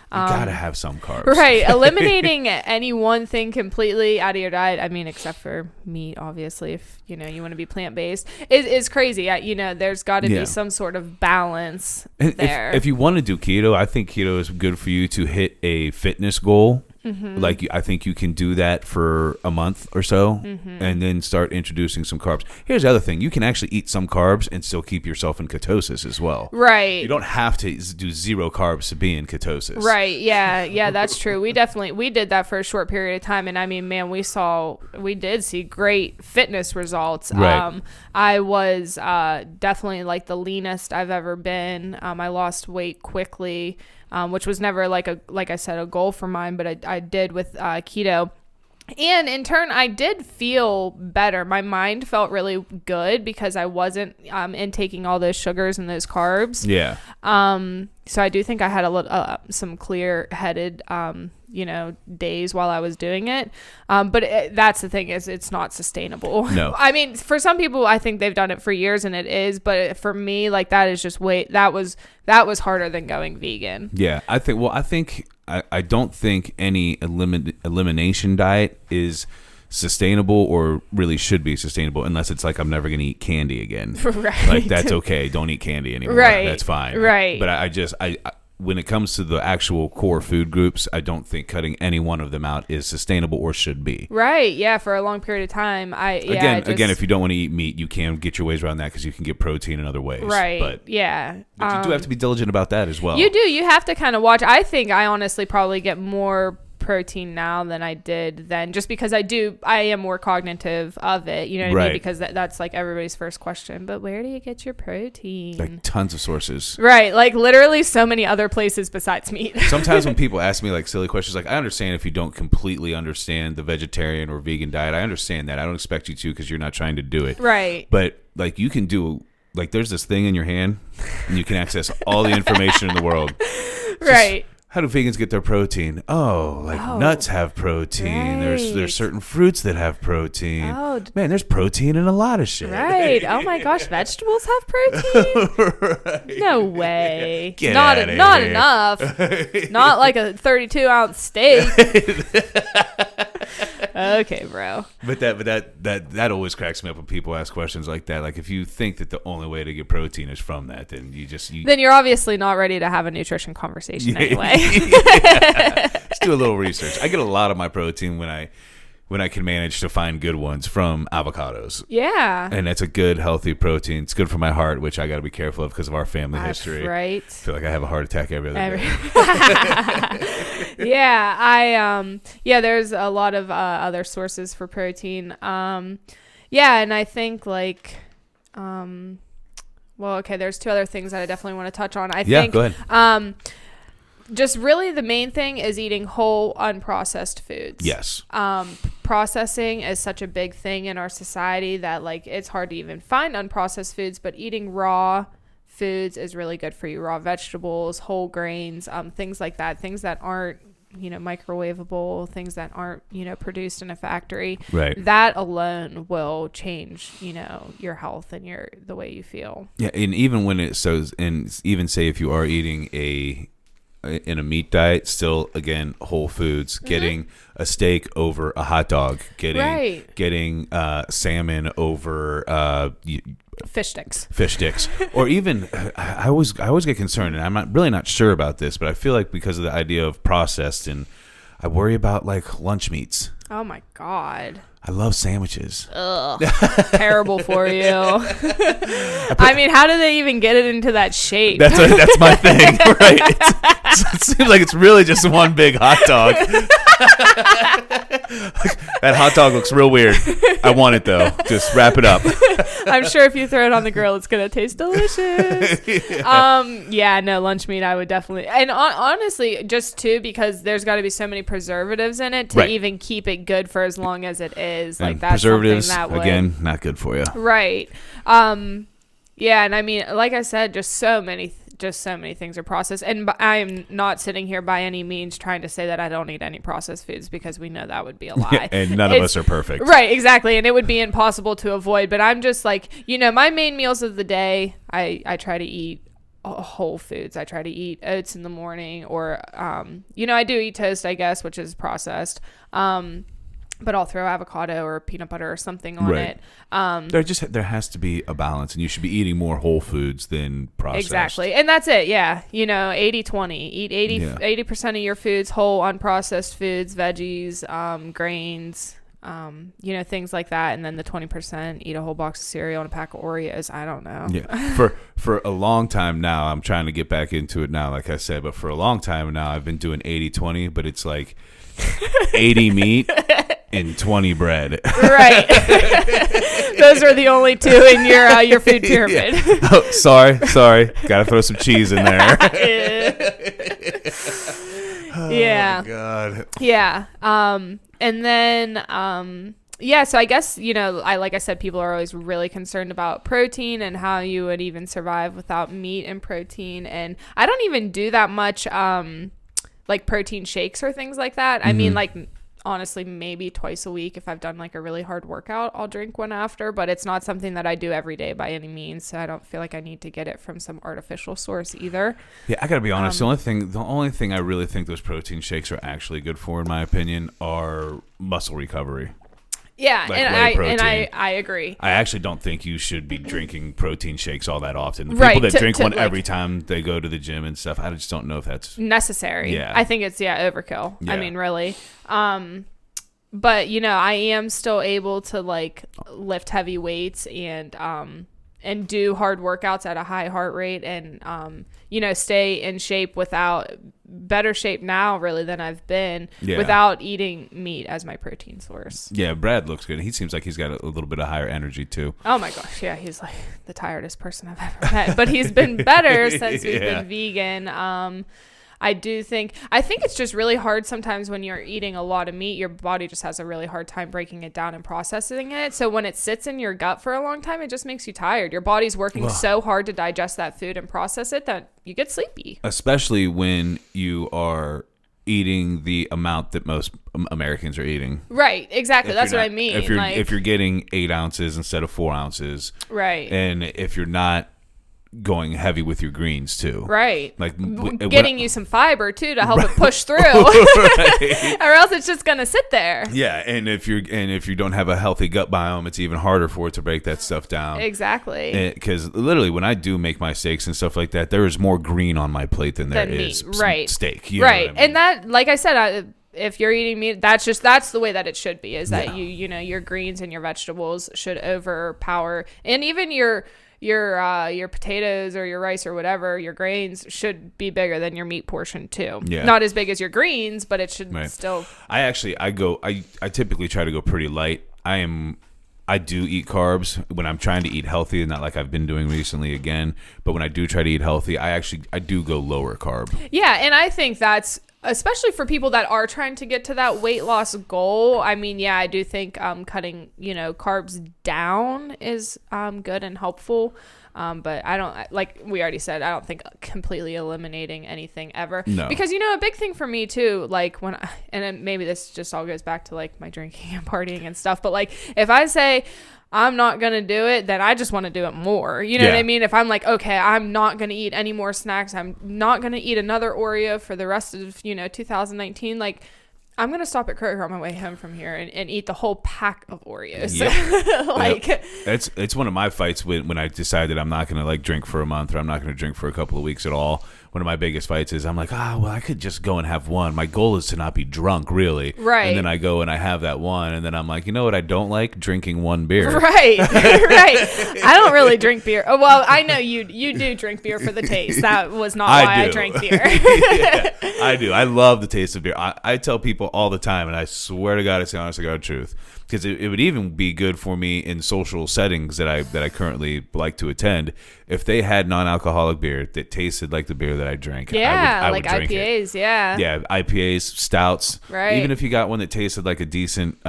gotta have some carbs. Right. Eliminating any one thing completely out of your diet, I mean, except for meat, obviously, if, you want to be plant-based, is crazy. There's got to be some sort of balance And there. if you want to do keto, I think keto is good for you to hit a fitness goal. Mm-hmm. Like, I think you can do that for a month or so, and then start introducing some carbs. Here's the other thing. You can actually eat some carbs and still keep yourself in ketosis as well. Right. You don't have to do zero carbs to be in ketosis. Right. Yeah, that's true. We did that for a short period of time, and I mean, man, we did see great fitness results. Right. I was definitely like the leanest I've ever been. I lost weight quickly, which was never like I said, a goal for mine, but I did with keto. And in turn, I did feel better. My mind felt really good because I wasn't intaking all those sugars and those carbs. Yeah. So I do think I had some clear-headed, days while I was doing it. But that's the thing, is it's not sustainable. No. I mean, for some people, I think they've done it for years and it is. But for me, like, that is just that was harder than going vegan. Yeah, I don't think any elimination diet is sustainable or really should be sustainable unless it's like I'm never going to eat candy again. Right. Like, that's okay. Don't eat candy anymore. Right. That's fine. Right. But I when it comes to the actual core food groups, I don't think cutting any one of them out is sustainable or should be. Right. Yeah. For a long period of time. Again, if you don't want to eat meat, you can get your ways around that because you can get protein in other ways. Right. But you do have to be diligent about that as well. You do. You have to kind of watch. I think I honestly probably get more protein now than I did then, just because I am more cognitive of it, you know what I mean? Because that's like everybody's first question, but where do you get your protein? Like tons of sources. Right, like literally so many other places besides meat. Sometimes when people ask me like silly questions, like I understand if you don't completely understand the vegetarian or vegan diet, I understand that. I don't expect you to because you're not trying to do it. Right. But like you can do, like there's this thing in your hand and you can access all the information in the world. Right. How do vegans get their protein? Nuts have protein. Right. There's certain fruits that have protein. Oh, man, there's protein in a lot of shit. Right. Oh my gosh, vegetables have protein? Right. No way. Get not outta not here. enough. Not like a 32-ounce steak. Okay, bro. But that always cracks me up when people ask questions like that. Like if you think that the only way to get protein is from that, then then you're obviously not ready to have a nutrition conversation anyway. Let's do a little research. I get a lot of my protein when I can manage to find good ones from avocados. Yeah. And that's a good, healthy protein. It's good for my heart, which I got to be careful of because of our family history. Right. I feel like I have a heart attack every other day. Yeah, there's a lot of other sources for protein. And I think there's two other things that I definitely want to touch on. I think go ahead. Just really the main thing is eating whole, unprocessed foods. Yes. Processing is such a big thing in our society that it's hard to even find unprocessed foods, but eating raw foods is really good for you. Raw vegetables, whole grains, things like that, things that aren't, microwavable, things that aren't, produced in a factory. Right. That alone will change, your health and the way you feel. Yeah. And even even say if you are eating in a meat diet, still again whole foods, getting a steak over a hot dog, getting salmon over fish sticks, or even I always get concerned, and I'm really not sure about this, but I feel like because of the idea of processed, and I worry about lunch meats. Oh my God. I love sandwiches. Ugh, terrible for you. I mean, how do they even get it into that shape? That's my thing, right? It seems like it's really just one big hot dog. That hot dog looks real weird. I want it though. Just wrap it up. I'm sure if you throw it on the grill, it's gonna taste delicious. Lunch meat I would definitely, and honestly, just too, because there's got to be so many preservatives in it to even keep it good for as long as it is. And that's preservatives that again, not good for you. Right. And I mean, like I said, just so many things are processed, and I am not sitting here by any means trying to say that I don't eat any processed foods, because we know that would be a lie. And none of us are perfect. Right, exactly. And it would be impossible to avoid, but I'm just my main meals of the day, I try to eat whole foods. I try to eat oats in the morning, or I do eat toast, I guess, which is processed. But I'll throw avocado or peanut butter or something on it. There has to be a balance, and you should be eating more whole foods than processed. Exactly. And that's it. Yeah. 80-20. Eat 80% of your foods whole, unprocessed foods, veggies, grains, things like that. And then the 20% eat a whole box of cereal and a pack of Oreos. I don't know. Yeah. For a long time now, I'm trying to get back into it now, like I said, but for a long time now, I've been doing 80-20, but it's 80 meat and 20 bread. Right. Those are the only two in your food pyramid. Yeah. Oh, sorry. Got to throw some cheese in there. Yeah. Oh, God. Yeah. And then yeah, so I guess, like I said, people are always really concerned about protein and how you would even survive without meat and protein. And I don't even do that much like protein shakes or things like that. I mean, like, honestly, maybe twice a week if I've done like a really hard workout, I'll drink one after, but it's not something that I do every day by any means. So I don't feel like I need to get it from some artificial source either. Yeah, I gotta be honest. The only thing I really think those protein shakes are actually good for, in my opinion, are muscle recovery. Yeah, Like and I agree. I actually don't think you should be drinking protein shakes all that often. The Right, people that drink one like, every time they go to the gym and stuff, I just don't know if that's necessary. Yeah. I think it's overkill. Yeah. I mean, really. But I am still able to like lift heavy weights and do hard workouts at a high heart rate and stay in shape without better shape now really than I've been without eating meat as my protein source. Yeah, Brad looks good. He seems like he's got a little bit of higher energy too. Oh my gosh, yeah, he's like the tiredest person I've ever met, but he's been better since we've been vegan. I think it's just really hard sometimes when you're eating a lot of meat, your body just has a really hard time breaking it down and processing it. So when it sits in your gut for a long time, it just makes you tired. Your body's working so hard to digest that food and process it that you get sleepy. Especially when you are eating the amount that most Americans are eating. Right, exactly. That's what I mean. If you're getting 8 ounces instead of 4 ounces. Right. And if you're not going heavy with your greens too, right? Like getting you some fiber too to help it push through, or else it's just gonna sit there. Yeah, and if you don't have a healthy gut biome, it's even harder for it to break that stuff down. Exactly. Because literally, when I do make my steaks and stuff like that, there is more green on my plate than there is steak. You know what I mean? And that, like I said, if you're eating meat, that's the way that it should be. Is that your greens and your vegetables should overpower, and even your potatoes or your rice or whatever, your grains should be bigger than your meat portion too. Yeah. Not as big as your greens, but it should still. I typically try to go pretty light. I do eat carbs when I'm trying to eat healthy, not like I've been doing recently again, but when I do try to eat healthy, I do go lower carb. Yeah, and I think that's especially for people that are trying to get to that weight loss goal. I mean, yeah, I do think cutting, carbs down is good and helpful. But I don't, like we already said, I don't think completely eliminating anything ever. No. Because, a big thing for me too, like and then maybe this just all goes back to like my drinking and partying and stuff. But like, if I say I'm not going to do it, then I just want to do it more. You know what I mean? If I'm like, okay, I'm not going to eat any more snacks. I'm not going to eat another Oreo for the rest of, 2019. Like, I'm going to stop at Kroger on my way home from here and eat the whole pack of Oreos. Yep. It's one of my fights when I decided I'm not going to like drink for a month or I'm not going to drink for a couple of weeks at all. One of my biggest fights is I'm like, I could just go and have one. My goal is to not be drunk, really. Right. And then I go and I have that one, and then I'm like, you know what? I don't like drinking one beer. Right. Right. I don't really drink beer. Oh, well, I know you do drink beer for the taste. That was not why I drank beer. Yeah, I do. I love the taste of beer. I tell people all the time, and I swear to God, it's the honest to God truth. Because it would even be good for me in social settings that I currently like to attend if they had non-alcoholic beer that tasted like the beer that I drank. Yeah, I like would drink IPAs. It. Yeah. Yeah, IPAs, stouts. Right. Even if you got one that tasted like a decent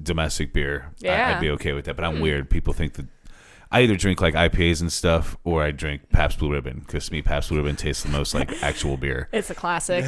domestic beer, I'd be okay with that. But I'm weird. People think that I either drink like IPAs and stuff, or I drink Pabst Blue Ribbon, because to me Pabst Blue Ribbon tastes the most like actual beer. It's a classic.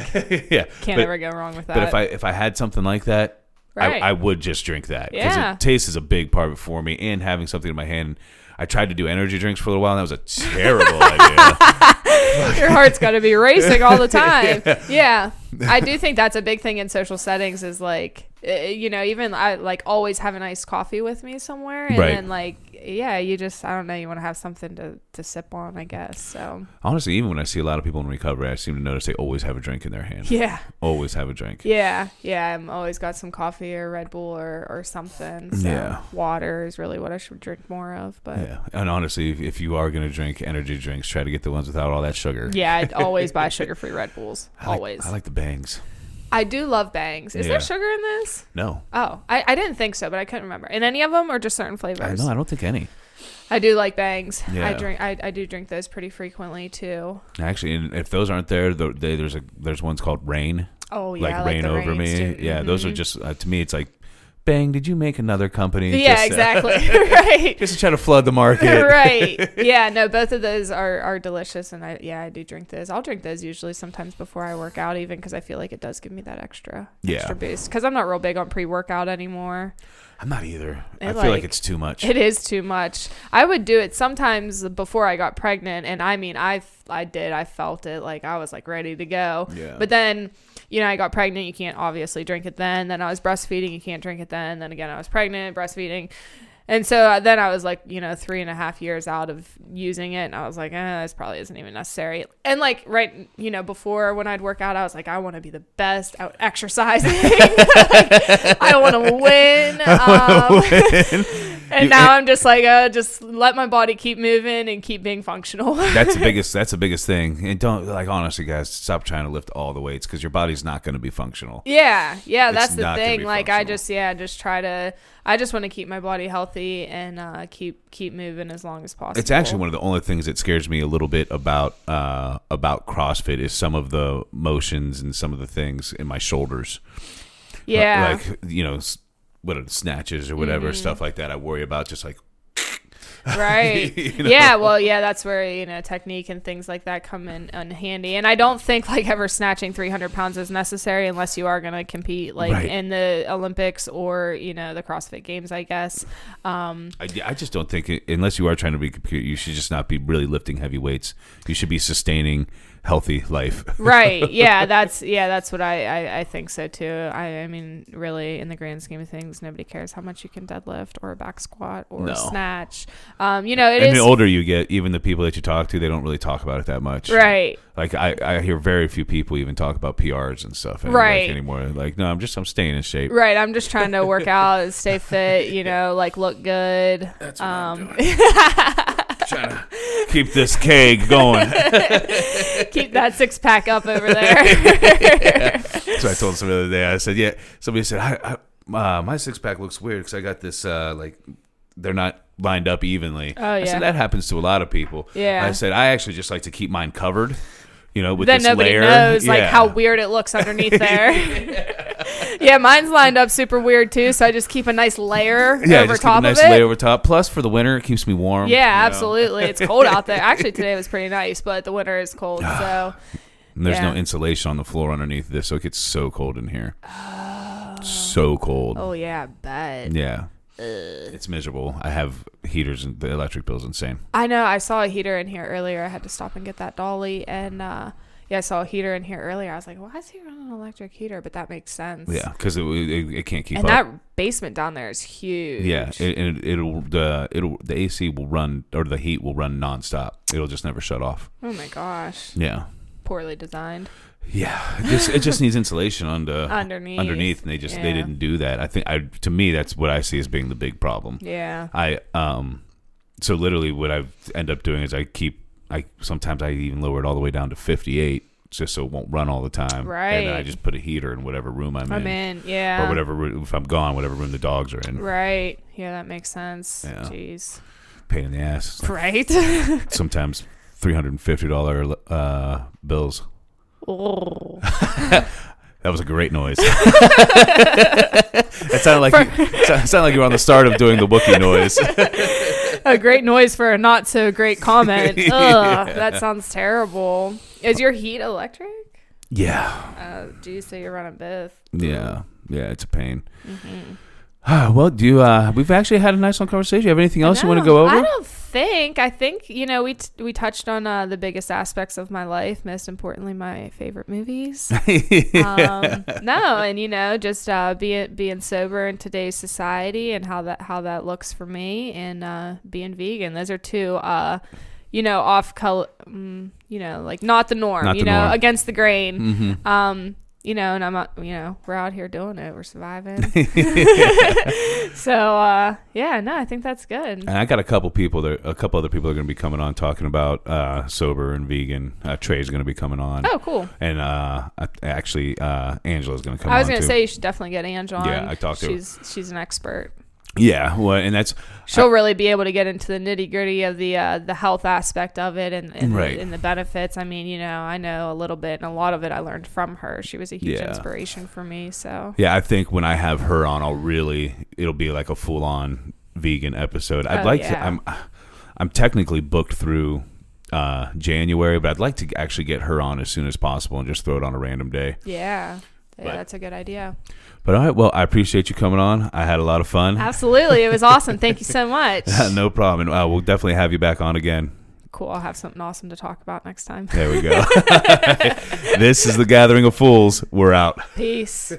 Yeah, can't ever go wrong with that. But if I had something like that. Right. I would just drink that because taste is a big part of it for me, and having something in my hand. I tried to do energy drinks for a little while, and that was a terrible idea. Your heart's got to be racing all the time. Yeah. I do think that's a big thing in social settings is like, even I like always have an iced coffee with me somewhere. And then like, you just, I don't know, you want to have something to sip on, I guess. So honestly, even when I see a lot of people in recovery, I seem to notice they always have a drink in their hand. Yeah. Always have a drink. Yeah. Yeah. I'm always got some coffee or Red Bull or something. So water is really what I should drink more of. But yeah. And honestly, if you are going to drink energy drinks, try to get the ones without all that sugar. Yeah. I'd always buy sugar-free Red Bulls. I like the Bangs. I do love Bangs. Is there sugar in this? No. Oh, I didn't think so, but I couldn't remember. In any of them or just certain flavors? No, I don't think any. I do like Bangs. Yeah. I do drink those pretty frequently too. Actually, and if those aren't there, there's ones called Rain. Oh yeah, like Rain the Over Me. too. Yeah, those are just to me. It's like Bang, did you make another company? Yeah, exactly. Right. Just to try to flood the market. Right. Yeah, no, both of those are delicious, and I do drink those. I'll drink those usually sometimes before I work out, even because I feel like it does give me that extra boost. Because I'm not real big on pre-workout anymore. I'm not either. I feel like it's too much. It is too much. I would do it sometimes before I got pregnant, and I mean, I felt it. Like, I was like ready to go. Yeah. But then, you know, I got pregnant. You can't obviously drink it then. Then I was breastfeeding. You can't drink it then. Then again, I was pregnant, breastfeeding. And so then I was like, you know, 3.5 years out of using it. And I was like, this probably isn't even necessary. And like, right, you know, before when I'd work out, I was like, I want to be the best out exercising. Like, I want to win. And now I'm just like, just let my body keep moving and keep being functional. That's the biggest thing. And don't, like, honestly, guys, stop trying to lift all the weights because your body's not going to be functional. Yeah. It's That's the not gonna thing. be Like, functional. I just want to keep my body healthy and keep moving as long as possible. It's actually one of the only things that scares me a little bit about CrossFit is some of the motions and some of the things in my shoulders. Yeah. Like, you know, what are the snatches or whatever, stuff like that I worry about, just like. Right. You know? Yeah, well, yeah, that's where, you know, technique and things like that come in handy. And I don't think like ever snatching 300 pounds is necessary unless you are going to compete like in the Olympics or, you know, the CrossFit Games, I guess. I just don't think unless you are trying to be compete, you should just not be really lifting heavy weights. You should be sustaining healthy life. Right. Yeah, that's what I think so too. I mean, really, in the grand scheme of things, nobody cares how much you can deadlift or back squat or snatch. You know, the older you get, even the people that you talk to, they don't really talk about it that much. Right. Like I hear very few people even talk about PRs and stuff anymore. Like, no, I'm staying in shape. Right. I'm just trying to work out, stay fit, you know, like look good. That's what I'm doing. Trying to keep this keg going. Keep that 6-pack up over there. So I told somebody the other day, I said, somebody said, my 6-pack looks weird because I got this, like, they're not lined up evenly. Oh, yeah. I said, that happens to a lot of people. Yeah. I said, I actually just like to keep mine covered, you know, with then this nobody layer. knows like how weird it looks underneath there. Yeah, mine's lined up super weird too, so I just keep a nice layer over top of it. Layer over top. Plus, for the winter, it keeps me warm. Yeah, absolutely. It's cold out there. Actually, today was pretty nice, but the winter is cold, so. And there's no insulation on the floor underneath this, so it gets so cold in here. So cold. Oh yeah, I bet. Yeah. It's miserable. I have heaters and the electric bill's insane. I know. I saw a heater in here earlier. I had to stop and get that dolly, and I saw a heater in here earlier. I was like, why is he running an electric heater? But that makes sense. Yeah, because it can't keep and up. And that basement down there is huge. Yeah, the AC will run, or the heat will run nonstop. It'll just never shut off. Oh my gosh. Yeah. Poorly designed. Yeah, it just needs insulation underneath, and they didn't do that. I think to me that's what I see as being the big problem. Yeah. So literally what I end up doing is sometimes I even lower it all the way down to 58 just so it won't run all the time. Right. And then I just put a heater in whatever room I'm in. Yeah. Or whatever room, if I'm gone, whatever room the dogs are in. Right. Yeah, that makes sense. Yeah. Jeez. Pain in the ass. Right. Sometimes $350 bills. Oh. That was a great noise. It sounded like you were on the start of doing the Wookiee noise. A great noise for a not so great comment. Ugh, that sounds terrible. Is your heat electric? Yeah. Geez, so you're running both. Yeah, it's a pain. Mm-hmm. Well, we've actually had a nice long conversation. You have anything else you want to go over? I don't think. I think, you know, we touched on the biggest aspects of my life, most importantly, my favorite movies. No, and, you know, just being sober in today's society and how that looks for me, and being vegan. Those are two, you know, off color, you know, like not the norm, norm. Against the grain. Mm-hmm. You know, and we're out here doing it. We're surviving. So, I think that's good. And I got a couple other people that are going to be coming on talking about sober and vegan. Trey's going to be coming on. Oh, cool. And actually, Angela's going to come on. I was going to say you should definitely get Ange on. Yeah, I talked to her. She's an expert. Yeah, well, and that's she'll really be able to get into the nitty gritty of the health aspect of it and Right. the benefits. I mean, I know a little bit, and a lot of it I learned from her. She was a huge inspiration for me. So yeah, I think when I have her on, it'll be like a full on vegan episode. I'd like to. I'm technically booked through January, but I'd like to actually get her on as soon as possible and just throw it on a random day. Yeah, that's a good idea. But all right, well, I appreciate you coming on. I had a lot of fun. Absolutely. It was awesome. Thank you so much. No problem. And we'll definitely have you back on again. Cool. I'll have something awesome to talk about next time. There we go. This is the Gathering of Fools. We're out. Peace.